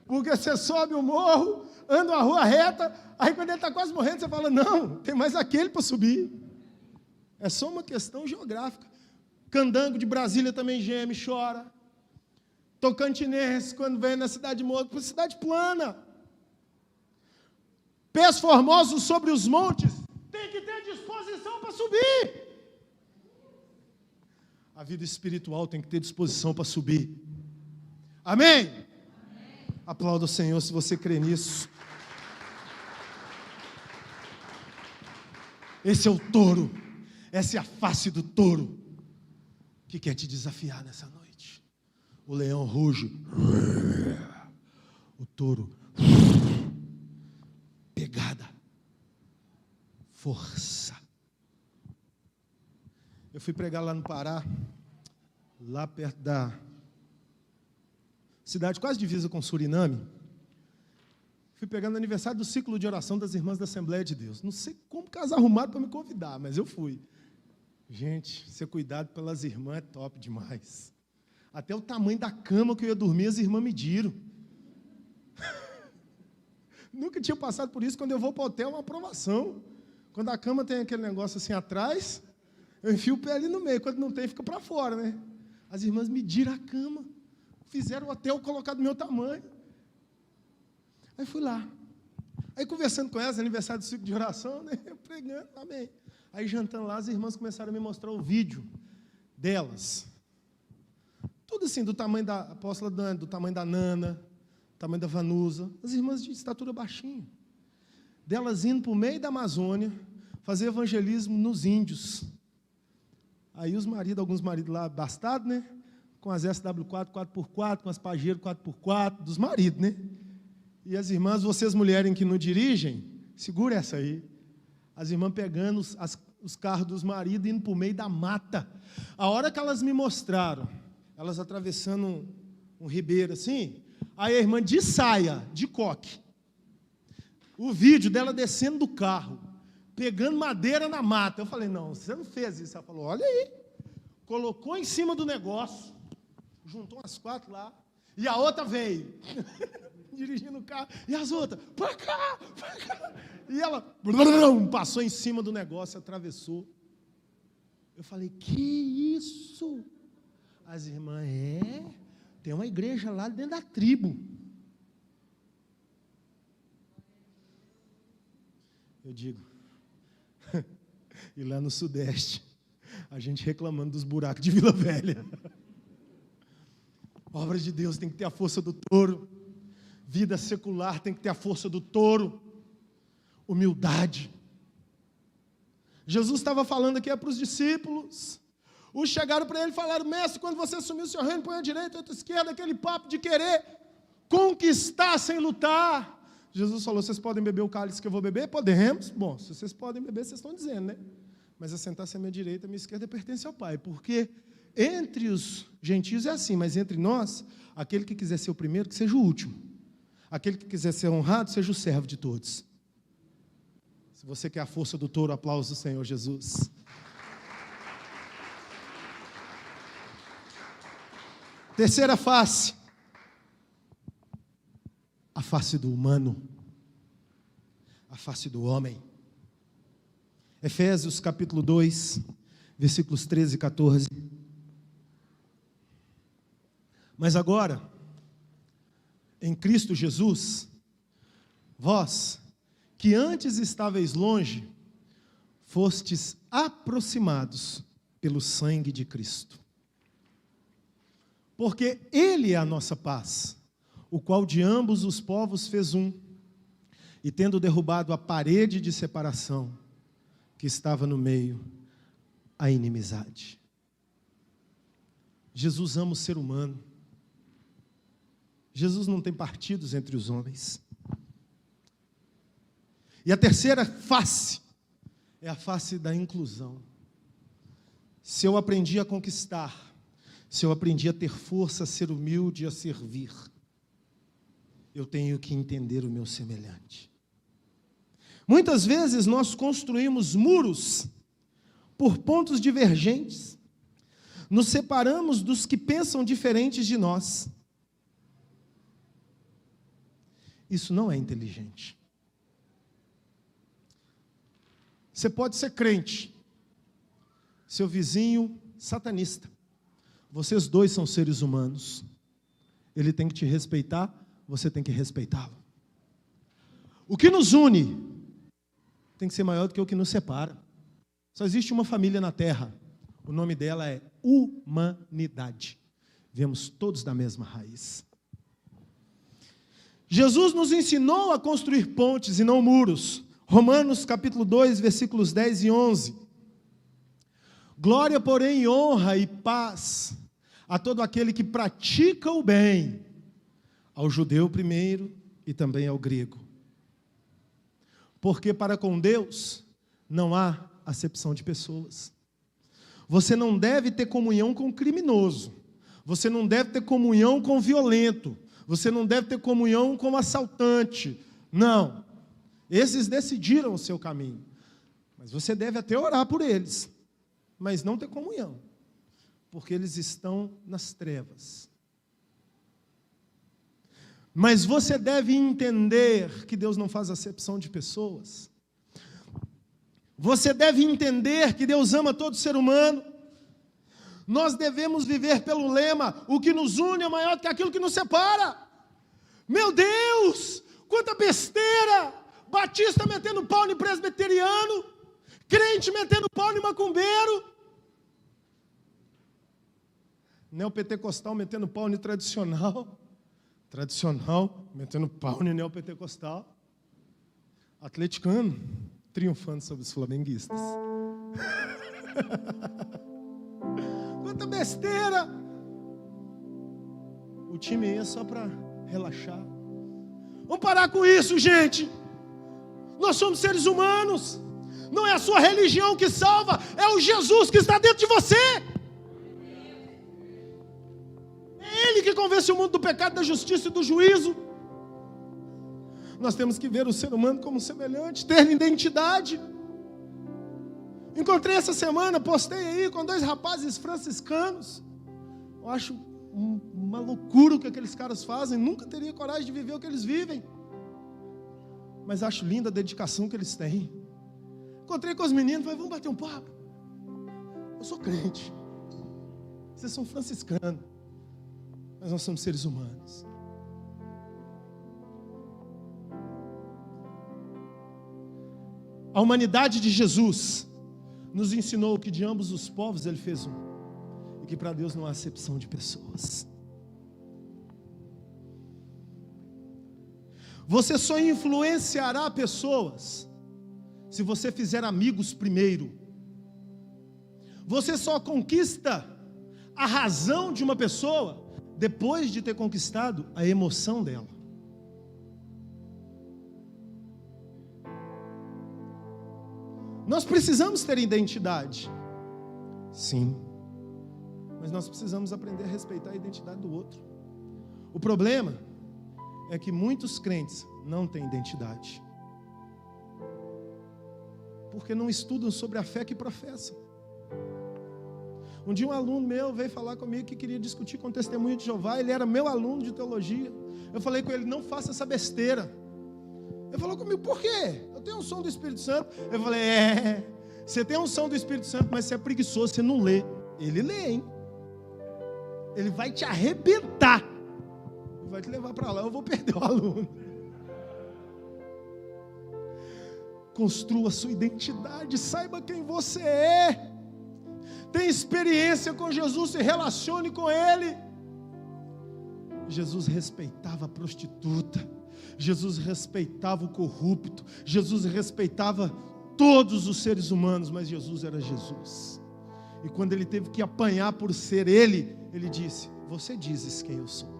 porque você sobe o morro, anda uma rua reta, aí quando ele está quase morrendo, você fala, não, tem mais aquele para subir. É só uma questão geográfica. Candango de Brasília também geme, chora. Tocantinense, quando vem na cidade morta, para cidade plana. Pés formosos sobre os montes, tem que ter disposição para subir. A vida espiritual tem que ter disposição para subir. Amém? Amém. Aplauda o Senhor se você crê nisso. Esse é o touro, essa é a face do touro que quer te desafiar nessa noite. O leão ruge, o touro, pegada, força. Eu fui pregar lá no Pará, lá perto da cidade quase divisa com Suriname. Fui pegar no aniversário do ciclo de oração das irmãs da Assembleia de Deus. Não sei como que elas arrumaram para me convidar, mas eu fui. Gente, ser cuidado pelas irmãs é top demais. Até o tamanho da cama que eu ia dormir, as irmãs mediram. Nunca tinha passado por isso. Quando eu vou para o hotel, é uma aprovação. Quando a cama tem aquele negócio assim atrás, eu enfio o pé ali no meio. Quando não tem, fica para fora, né? As irmãs mediram a cama, fizeram o hotel colocar do meu tamanho. Aí fui lá. Aí conversando com elas, aniversário do ciclo de oração, né? Eu pregando, amém. Aí jantando lá, as irmãs começaram a me mostrar o vídeo delas. Tudo assim, do tamanho da apóstola Dani, do tamanho da Nana, do tamanho da Vanusa. As irmãs de estatura baixinha. Delas indo para o meio da Amazônia, fazer evangelismo nos índios. Aí os maridos, alguns maridos lá, bastados, né? Com as SW4, 4x4, com as Pajero 4x4, dos maridos, né? E as irmãs, vocês mulheres que não dirigem, segura essa aí. As irmãs pegando os carros dos maridos, indo para o meio da mata. A hora que elas me mostraram, elas atravessando um ribeiro assim, aí a irmã de saia, de coque. O vídeo dela descendo do carro, pegando madeira na mata. Eu falei, não, você não fez isso. Ela falou, olha aí. Colocou em cima do negócio, juntou as 4 lá, e a outra veio. dirigindo o carro, e as outras, para cá. E ela passou em cima do negócio, atravessou. Eu falei, que isso? As irmãs, tem uma igreja lá dentro da tribo. Eu digo, e lá no Sudeste, a gente reclamando dos buracos de Vila Velha. Obra de Deus tem que ter a força do touro. Vida secular tem que ter a força do touro. Humildade. Jesus estava falando aqui para os discípulos. Os chegaram para ele e falaram, mestre, quando você assumir o seu reino, põe a direita, a esquerda, aquele papo de querer conquistar sem lutar. Jesus falou, vocês podem beber o cálice que eu vou beber? Podemos. Bom, se vocês podem beber, vocês estão dizendo, né? Mas assentar-se à minha direita, à minha esquerda pertence ao Pai. Porque entre os gentios é assim, mas entre nós, aquele que quiser ser o primeiro, que seja o último. Aquele que quiser ser honrado, seja o servo de todos. Se você quer a força do touro, aplauso do Senhor Jesus. Terceira face. A face do humano. A face do homem. Efésios capítulo 2, versículos 13 e 14. Mas agora, em Cristo Jesus, vós, que antes estáveis longe, fostes aproximados pelo sangue de Cristo. Porque Ele é a nossa paz, o qual de ambos os povos fez um, e tendo derrubado a parede de separação que estava no meio, a inimizade. Jesus ama o ser humano. Jesus não tem partidos entre os homens. E a terceira face é a face da inclusão. Se eu aprendi a conquistar, se eu aprendi a ter força, a ser humilde, a servir, eu tenho que entender o meu semelhante. Muitas vezes nós construímos muros por pontos divergentes, nos separamos dos que pensam diferentes de nós. Isso não é inteligente. Você pode ser crente, seu vizinho satanista. Vocês dois são seres humanos. Ele tem que te respeitar, você tem que respeitá-lo. O que nos une tem que ser maior do que o que nos separa. Só existe uma família na terra. O nome dela é humanidade. Viemos todos da mesma raiz. Jesus nos ensinou a construir pontes e não muros. Romanos capítulo 2, versículos 10 e 11. Glória, porém, honra e paz a todo aquele que pratica o bem, ao judeu primeiro e também ao grego. Porque para com Deus não há acepção de pessoas. Você não deve ter comunhão com o criminoso. Você não deve ter comunhão com o violento. Você não deve ter comunhão com o assaltante. Não. Esses decidiram o seu caminho. Mas você deve até orar por eles. Mas não ter comunhão. Porque eles estão nas trevas. Mas você deve entender que Deus não faz acepção de pessoas. Você deve entender que Deus ama todo ser humano. Nós devemos viver pelo lema, o que nos une é maior do que aquilo que nos separa. Meu Deus, quanta besteira! Batista metendo pau em presbiteriano, crente metendo pau em macumbeiro, neopentecostal metendo pau em tradicional, metendo pau em neopentecostal, atleticano triunfando sobre os flamenguistas. Quanta besteira! O time aí é só para relaxar. Vamos parar com isso, gente. Nós somos seres humanos. Não é a sua religião que salva, é o Jesus que está dentro de você. É Ele que convence o mundo do pecado, da justiça e do juízo. Nós temos que ver o ser humano como semelhante, ter identidade. Encontrei essa semana, postei aí com 2 rapazes franciscanos. Eu acho uma loucura o que aqueles caras fazem, nunca teria coragem de viver o que eles vivem. Mas acho linda a dedicação que eles têm. Encontrei com os meninos, falei, vamos bater um papo. Eu sou crente, vocês são franciscanos, mas nós somos seres humanos. A humanidade de Jesus nos ensinou que de ambos os povos Ele fez um, e que para Deus não há acepção de pessoas. Você só influenciará pessoas se você fizer amigos primeiro. Você só conquista a razão de uma pessoa depois de ter conquistado a emoção dela. Nós precisamos ter identidade, sim, mas nós precisamos aprender a respeitar a identidade do outro. O problema é que muitos crentes não têm identidade, porque não estudam sobre a fé que professam. Um dia um aluno meu veio falar comigo que queria discutir com o Testemunho de Jeová. Ele era meu aluno de teologia. Eu falei com ele, não faça essa besteira. Ele falou comigo, por quê? Eu tenho um som do Espírito Santo. Eu falei, você tem um som do Espírito Santo, mas você é preguiçoso, você não lê. Ele lê, hein? Ele vai te arrebentar. Vai te levar para lá, eu vou perder o aluno. Construa a sua identidade, saiba quem você é. Tenha experiência com Jesus, se relacione com Ele. Jesus respeitava a prostituta, Jesus respeitava o corrupto, Jesus respeitava todos os seres humanos, mas Jesus era Jesus. E quando Ele teve que apanhar por ser Ele, Ele disse, você dizes quem eu sou.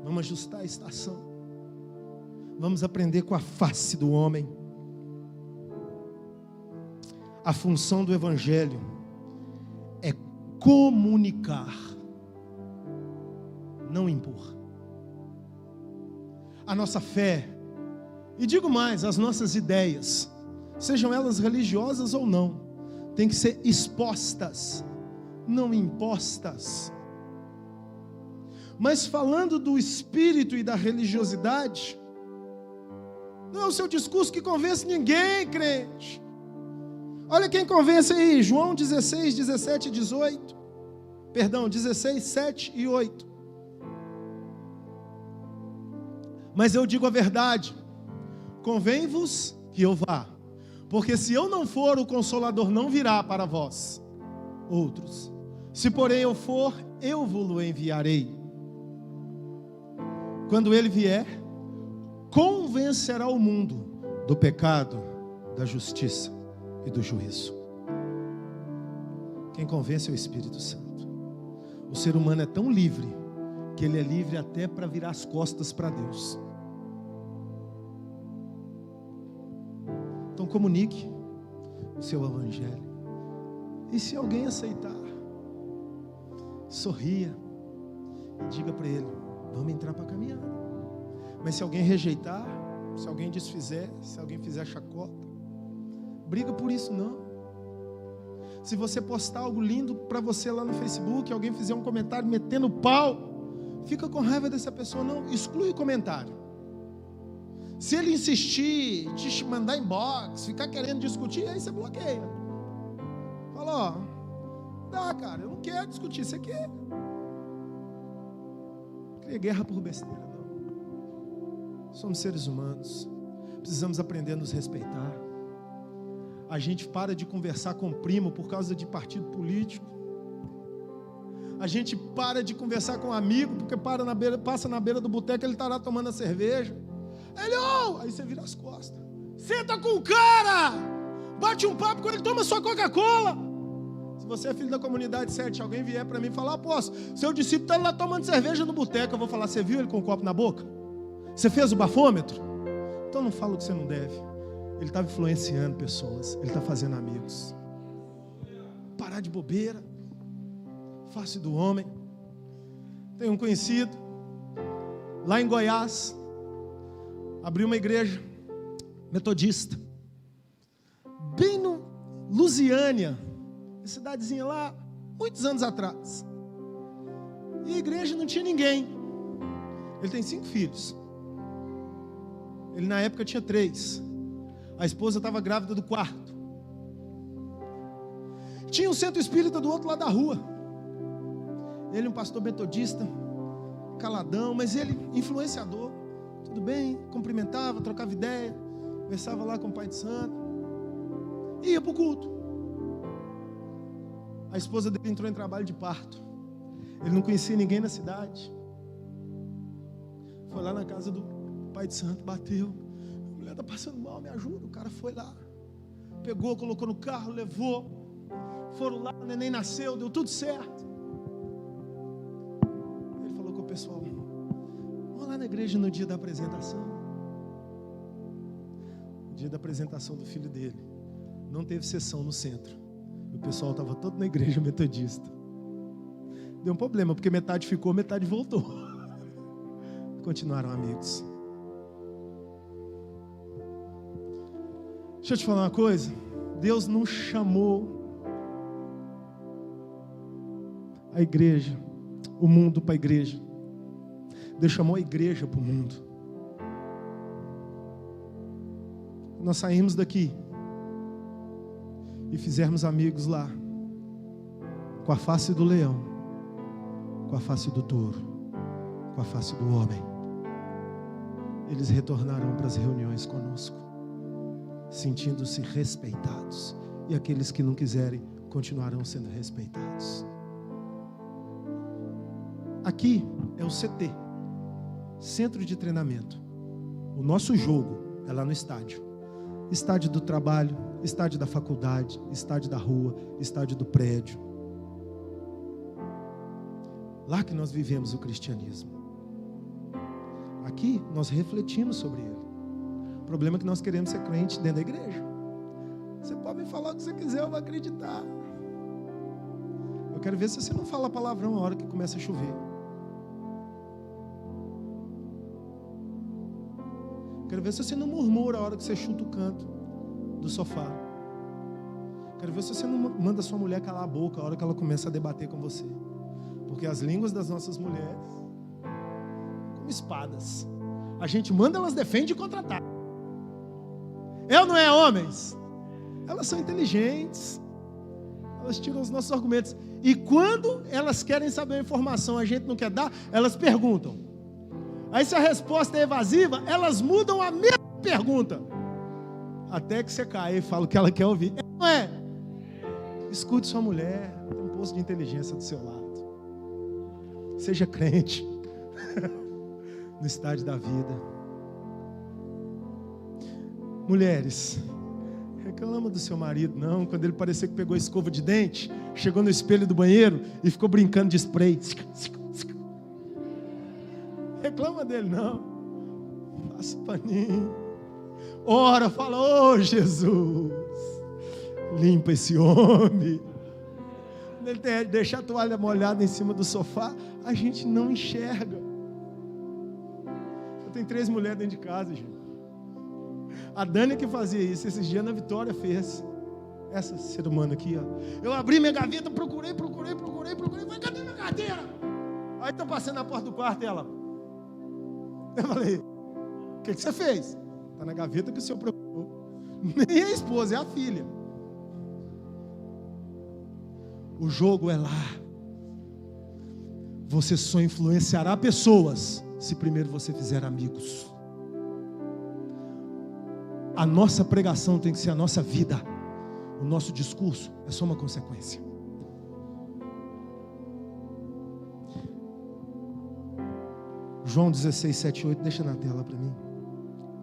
Vamos ajustar a estação, vamos aprender com a face do homem. A função do Evangelho é comunicar, não impor. A nossa fé, e digo mais, as nossas ideias, sejam elas religiosas ou não, tem que ser expostas, não impostas. Mas falando do espírito e da religiosidade, não é o seu discurso que convence ninguém, crente. Olha quem convence aí, João 16, 17 e 18. Perdão, 16, 7 e 8. Mas eu digo a verdade, convém-vos que eu vá, porque se eu não for, o Consolador não virá para vós, outros. Se porém eu for, eu vos enviarei. Quando ele vier, convencerá o mundo do pecado, da justiça e do juízo. Quem convence é o Espírito Santo. O ser humano é tão livre que ele é livre até para virar as costas para Deus. Então comunique o seu evangelho. E se alguém aceitar, sorria e diga para ele, vamos entrar para a caminhada. Mas se alguém rejeitar, se alguém desfizer, se alguém fizer chacota, briga por isso não. Se você postar algo lindo para você lá no Facebook, alguém fizer um comentário metendo pau, fica com raiva dessa pessoa, não, exclui o comentário. Se ele insistir, te mandar inbox, ficar querendo discutir, aí você bloqueia. Fala, dá cara, eu não quero discutir, você quer. Cria guerra por besteira, não. Somos seres humanos, precisamos aprender a nos respeitar. A gente para de conversar com o primo por causa de partido político. A gente para de conversar com um amigo porque passa na beira do boteco, ele está lá tomando a cerveja. Aí você vira as costas. Senta com o cara, bate um papo quando ele toma sua Coca-Cola. Se você é filho da comunidade 7, se alguém vier para mim e falar, apóstolo, seu discípulo está lá tomando cerveja no boteco, eu vou falar, você viu ele com o copo na boca? Você fez o bafômetro? Então não fala o que você não deve. Ele estava influenciando pessoas, ele está fazendo amigos. Parar de bobeira, face do homem. Tem um conhecido, lá em Goiás, abriu uma igreja metodista, bem no Lusiânia, cidadezinha lá, muitos anos atrás. E a igreja não tinha ninguém. Ele tem 5 filhos. Ele na época tinha 3. A esposa estava grávida do 4º. Tinha um centro espírita do outro lado da rua. Ele um pastor metodista, caladão, mas ele influenciador. Tudo bem, cumprimentava, trocava ideia, conversava lá com o pai de santo. E ia para o culto. A esposa dele entrou em trabalho de parto. Ele não conhecia ninguém na cidade. Foi lá na casa do pai de santo, bateu. A mulher está passando mal, me ajuda. O cara foi lá, pegou, colocou no carro, levou. Foram lá, o neném nasceu, deu tudo certo. Ele falou com o pessoal: vamos lá na igreja no dia da apresentação. No dia da apresentação do filho dele, não teve sessão no centro. O pessoal estava todo na igreja metodista. Deu um problema, porque metade ficou, metade voltou. Continuaram amigos. Deixa eu te falar uma coisa. Deus não chamou a igreja, o mundo para a igreja. Deus chamou a igreja para o mundo. Nós saímos daqui e fizermos amigos lá, com a face do leão, com a face do touro, com a face do homem. Eles retornarão para as reuniões conosco, sentindo-se respeitados. E aqueles que não quiserem, continuarão sendo respeitados. Aqui é o CT, Centro de Treinamento. O nosso jogo é lá no estádio. Estádio do trabalho, estádio da faculdade, estádio da rua, estádio do prédio. Lá que nós vivemos o cristianismo. Aqui nós refletimos sobre ele. O problema é que nós queremos ser crente dentro da igreja. Você pode me falar o que você quiser, eu vou acreditar. Eu quero ver se você não fala palavrão a hora que começa a chover. Quero ver se você não murmura a hora que você chuta o canto do sofá. Quero ver se você não manda sua mulher calar a boca a hora que ela começa a debater com você. Porque as línguas das nossas mulheres, como espadas, a gente manda, elas defendem e contra-atacam. É ou não é, homens? Elas são inteligentes. Elas tiram os nossos argumentos. E quando elas querem saber uma informação, a gente não quer dar, elas perguntam. Aí se a resposta é evasiva, elas mudam a mesma pergunta. Até que você cai e fala o que ela quer ouvir. É ou não é? Escute sua mulher. Tem um posto de inteligência do seu lado. Seja crente. No estádio da vida. Mulheres, reclama do seu marido não, quando ele parecia que pegou a escova de dente, chegou no espelho do banheiro e ficou brincando de spray. Reclama dele não. Passa o paninho. Ora, fala: ô Jesus, limpa esse homem. Ele deixa a toalha molhada em cima do sofá, a gente não enxerga. Eu tenho 3 mulheres dentro de casa, gente. A Dani que fazia isso, esses dias na Vitória fez. Essa ser humana aqui, ó. Eu abri minha gaveta, procurei, falei: cadê minha carteira? Aí estou passando na porta do quarto e ela. Eu falei: o que você fez? Está na gaveta que o senhor procurou. Nem a esposa, é a filha. O jogo é lá. Você só influenciará pessoas se primeiro você fizer amigos. A nossa pregação tem que ser a nossa vida. O nosso discurso é só uma consequência. João 16, 7 e 8, deixa na tela para mim.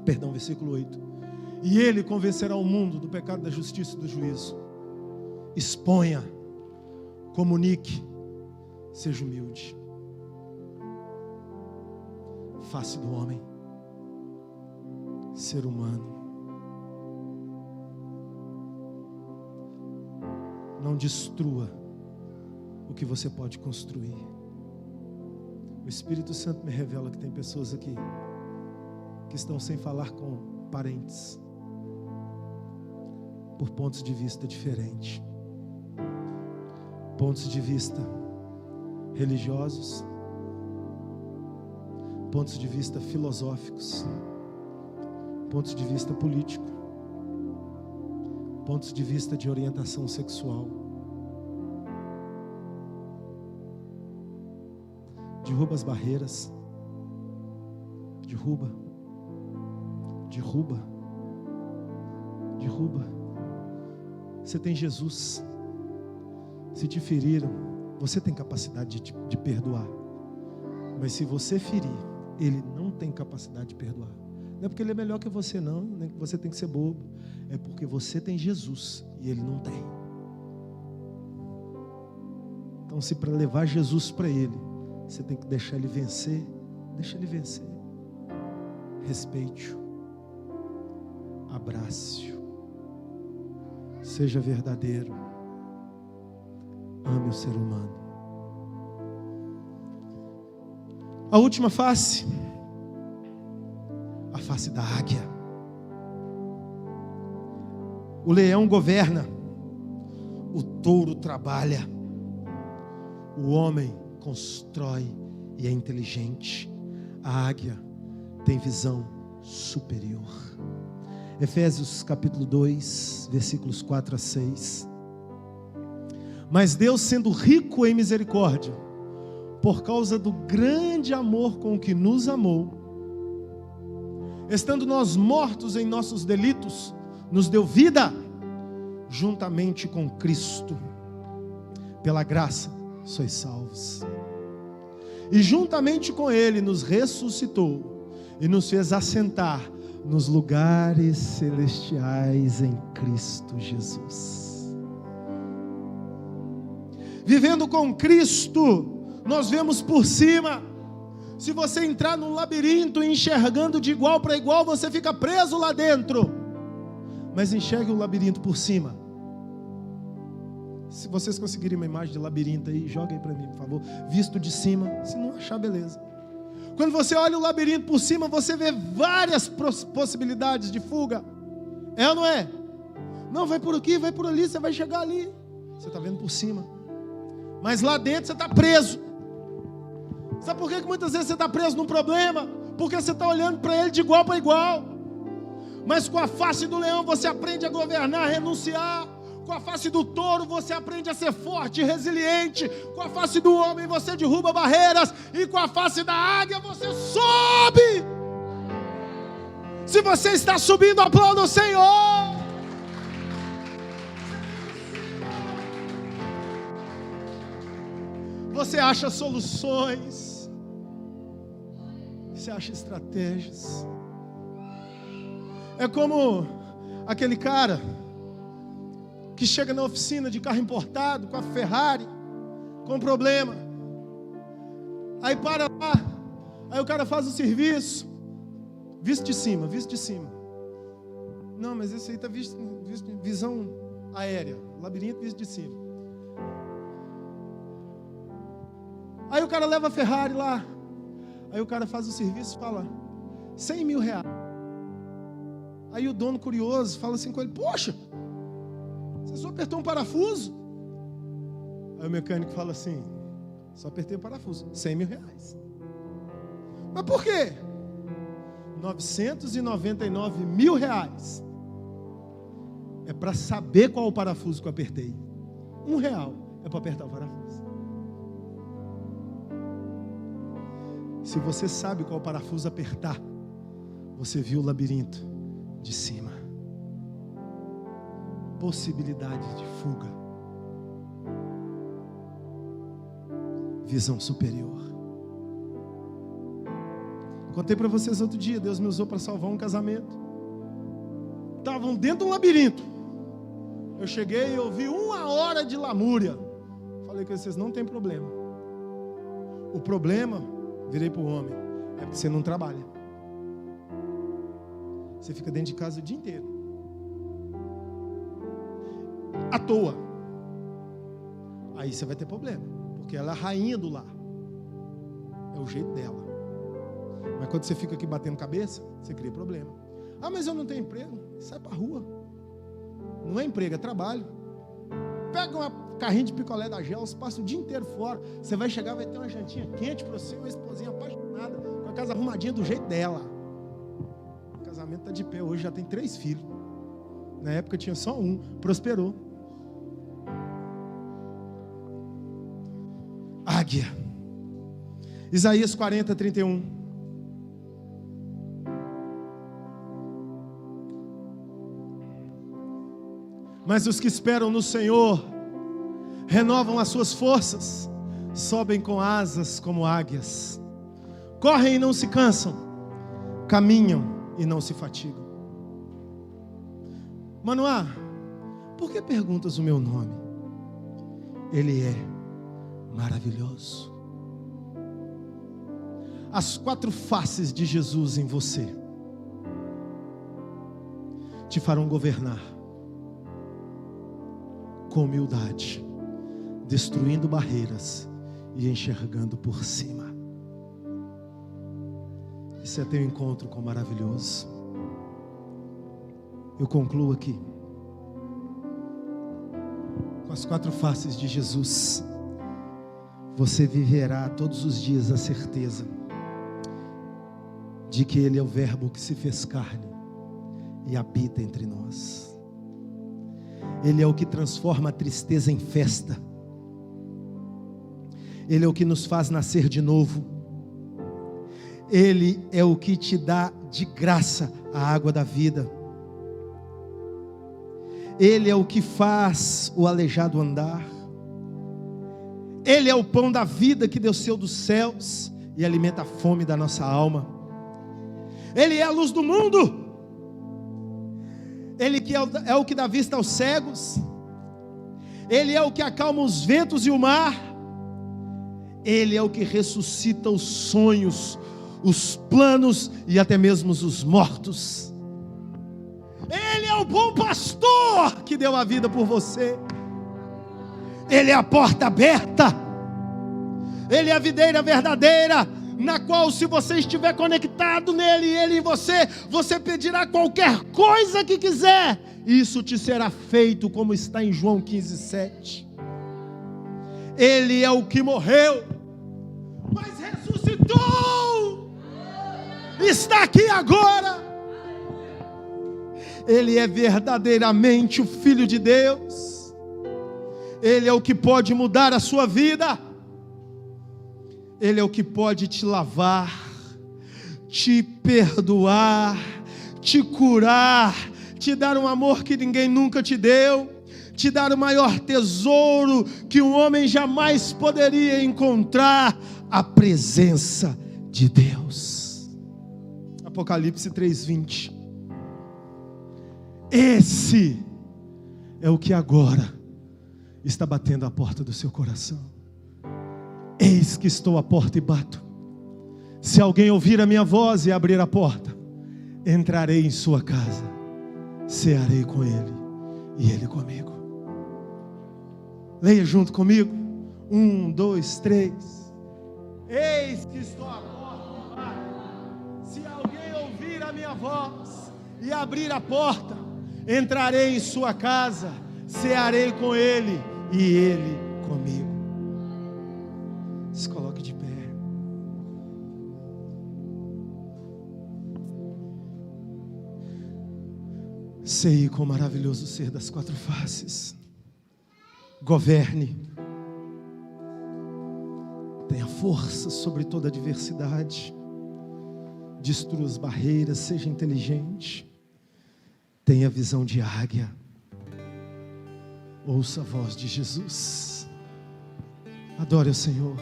Perdão, versículo 8. E ele convencerá o mundo do pecado, da justiça e do juízo. Exponha, comunique, seja humilde. Face do homem, ser humano. Não destrua o que você pode construir. O Espírito Santo me revela que tem pessoas aqui que estão sem falar com parentes, por pontos de vista diferentes. Pontos de vista religiosos, pontos de vista filosóficos, pontos de vista político, pontos de vista de orientação sexual. Derruba as barreiras. Derruba. Você tem Jesus. Se te feriram, você tem capacidade de perdoar. Mas se você ferir, Ele não tem capacidade de perdoar. Não é porque Ele é melhor que você, não, nem que você tem que ser bobo. É porque você tem Jesus e Ele não tem. Então, se para levar Jesus para Ele, você tem que deixar Ele vencer, deixa Ele vencer. Respeite-o, abrace-o, seja verdadeiro, ame o ser humano. A última face, a face da águia. O leão governa, o touro trabalha, o homem constrói e é inteligente, a águia tem visão superior. Efésios capítulo 2, versículos 4 a 6. Mas Deus, sendo rico em misericórdia, por causa do grande amor com que nos amou, estando nós mortos em nossos delitos, nos deu vida juntamente com Cristo. Pela graça sois salvos. E juntamente com Ele nos ressuscitou e nos fez assentar nos lugares celestiais em Cristo Jesus. Vivendo com Cristo, nós vemos por cima. Se você entrar num labirinto enxergando de igual para igual, você fica preso lá dentro. Mas enxergue o labirinto por cima. Se vocês conseguirem uma imagem de labirinto aí, joguem para mim, por favor. Visto de cima. Se não achar, beleza. Quando você olha o labirinto por cima, você vê várias possibilidades de fuga. É ou não é? Não, vai por aqui, vai por ali, você vai chegar ali. Você está vendo por cima. Mas lá dentro você está preso. Sabe por que muitas vezes você está preso num problema? Porque você está olhando para ele de igual para igual. Mas com a face do leão você aprende a governar, a renunciar. Com a face do touro você aprende a ser forte e resiliente. Com a face do homem você derruba barreiras. E com a face da águia você sobe. Se você está subindo, aplauda o Senhor. Você acha soluções. Você acha estratégias. É como aquele cara que chega na oficina de carro importado, com a Ferrari, com problema. Aí para lá, aí o cara faz o serviço, visto de cima. Não, mas esse aí está visto visão aérea, labirinto visto de cima. Aí o cara leva a Ferrari lá, aí o cara faz o serviço e fala, 100 mil reais. Aí o dono curioso fala assim com ele, poxa, você só apertou um parafuso? Aí o mecânico fala assim, só apertei o parafuso, 100 mil reais. Mas por quê? 999 mil reais. É para saber qual o parafuso que eu apertei. R$1 é para apertar o parafuso. Se você sabe qual parafuso apertar, você viu o labirinto de cima. Possibilidade de fuga. Visão superior. Contei para vocês outro dia, Deus me usou para salvar um casamento. Estavam dentro de um labirinto. Eu cheguei e ouvi 1 hora de lamúria. Falei com vocês, não tem problema. O problema, virei para o homem, é porque você não trabalha. Você fica dentro de casa o dia inteiro. À toa. Aí você vai ter problema, porque ela é a rainha do lar. É o jeito dela. Mas quando você fica aqui batendo cabeça, você cria problema. Ah, mas eu não tenho emprego. Sai pra rua. Não é emprego, é trabalho. Pega uma carrinha de picolé da Gels, passa o dia inteiro fora. Você vai chegar, vai ter uma jantinha quente para você, uma esposinha apaixonada, com casa arrumadinha do jeito dela. O casamento está de pé hoje, já tem 3 filhos. Na época tinha só um, prosperou. Águia. Isaías 40, 31. Mas os que esperam no Senhor renovam as suas forças, sobem com asas como águias, correm e não se cansam, caminham e não se fatigam. Manoá, por que perguntas o meu nome? Ele é maravilhoso. As 4 faces de Jesus em você te farão governar com humildade, destruindo barreiras e enxergando por cima. Esse é teu encontro com o maravilhoso. Eu concluo aqui com as 4 faces de Jesus. Você viverá todos os dias a certeza de que Ele é o Verbo que se fez carne e habita entre nós. Ele é o que transforma a tristeza em festa. Ele é o que nos faz nascer de novo. Ele é o que te dá de graça a água da vida. Ele é o que faz o aleijado andar. Ele é o pão da vida que desceu dos céus e alimenta a fome da nossa alma. Ele é a luz do mundo. Ele que é o que dá vista aos cegos. Ele é o que acalma os ventos e o mar. Ele é o que ressuscita os sonhos, os planos e até mesmo os mortos. Ele é o bom pastor que deu a vida por você. Ele é a porta aberta. Ele é a videira verdadeira, na qual, se você estiver conectado nele, ele em você, você pedirá qualquer coisa que quiser, isso te será feito, como está em João 15:7. Ele é o que morreu, mas ressuscitou, está aqui agora. Ele é verdadeiramente o Filho de Deus. Ele é o que pode mudar a sua vida. Ele é o que pode te lavar, te perdoar, te curar, te dar um amor que ninguém nunca te deu, te dar o maior tesouro que um homem jamais poderia encontrar, a presença de Deus. Apocalipse 3:20. Esse é o que agora está batendo a porta do seu coração. Eis que estou à porta e bato. Se alguém ouvir a minha voz e abrir a porta, entrarei em sua casa, cearei com ele e ele comigo. Leia junto comigo. 1, 2, 3. Eis que estou à porta e bato. Se alguém ouvir a minha voz e abrir a porta, entrarei em sua casa, cearei com ele e ele comigo. Se coloque de pé. Sei com o maravilhoso ser das 4 faces. Governe. Tenha força sobre toda adversidade. Destrua as barreiras, seja inteligente. Tenha visão de águia. Ouça a voz de Jesus. Adore o Senhor.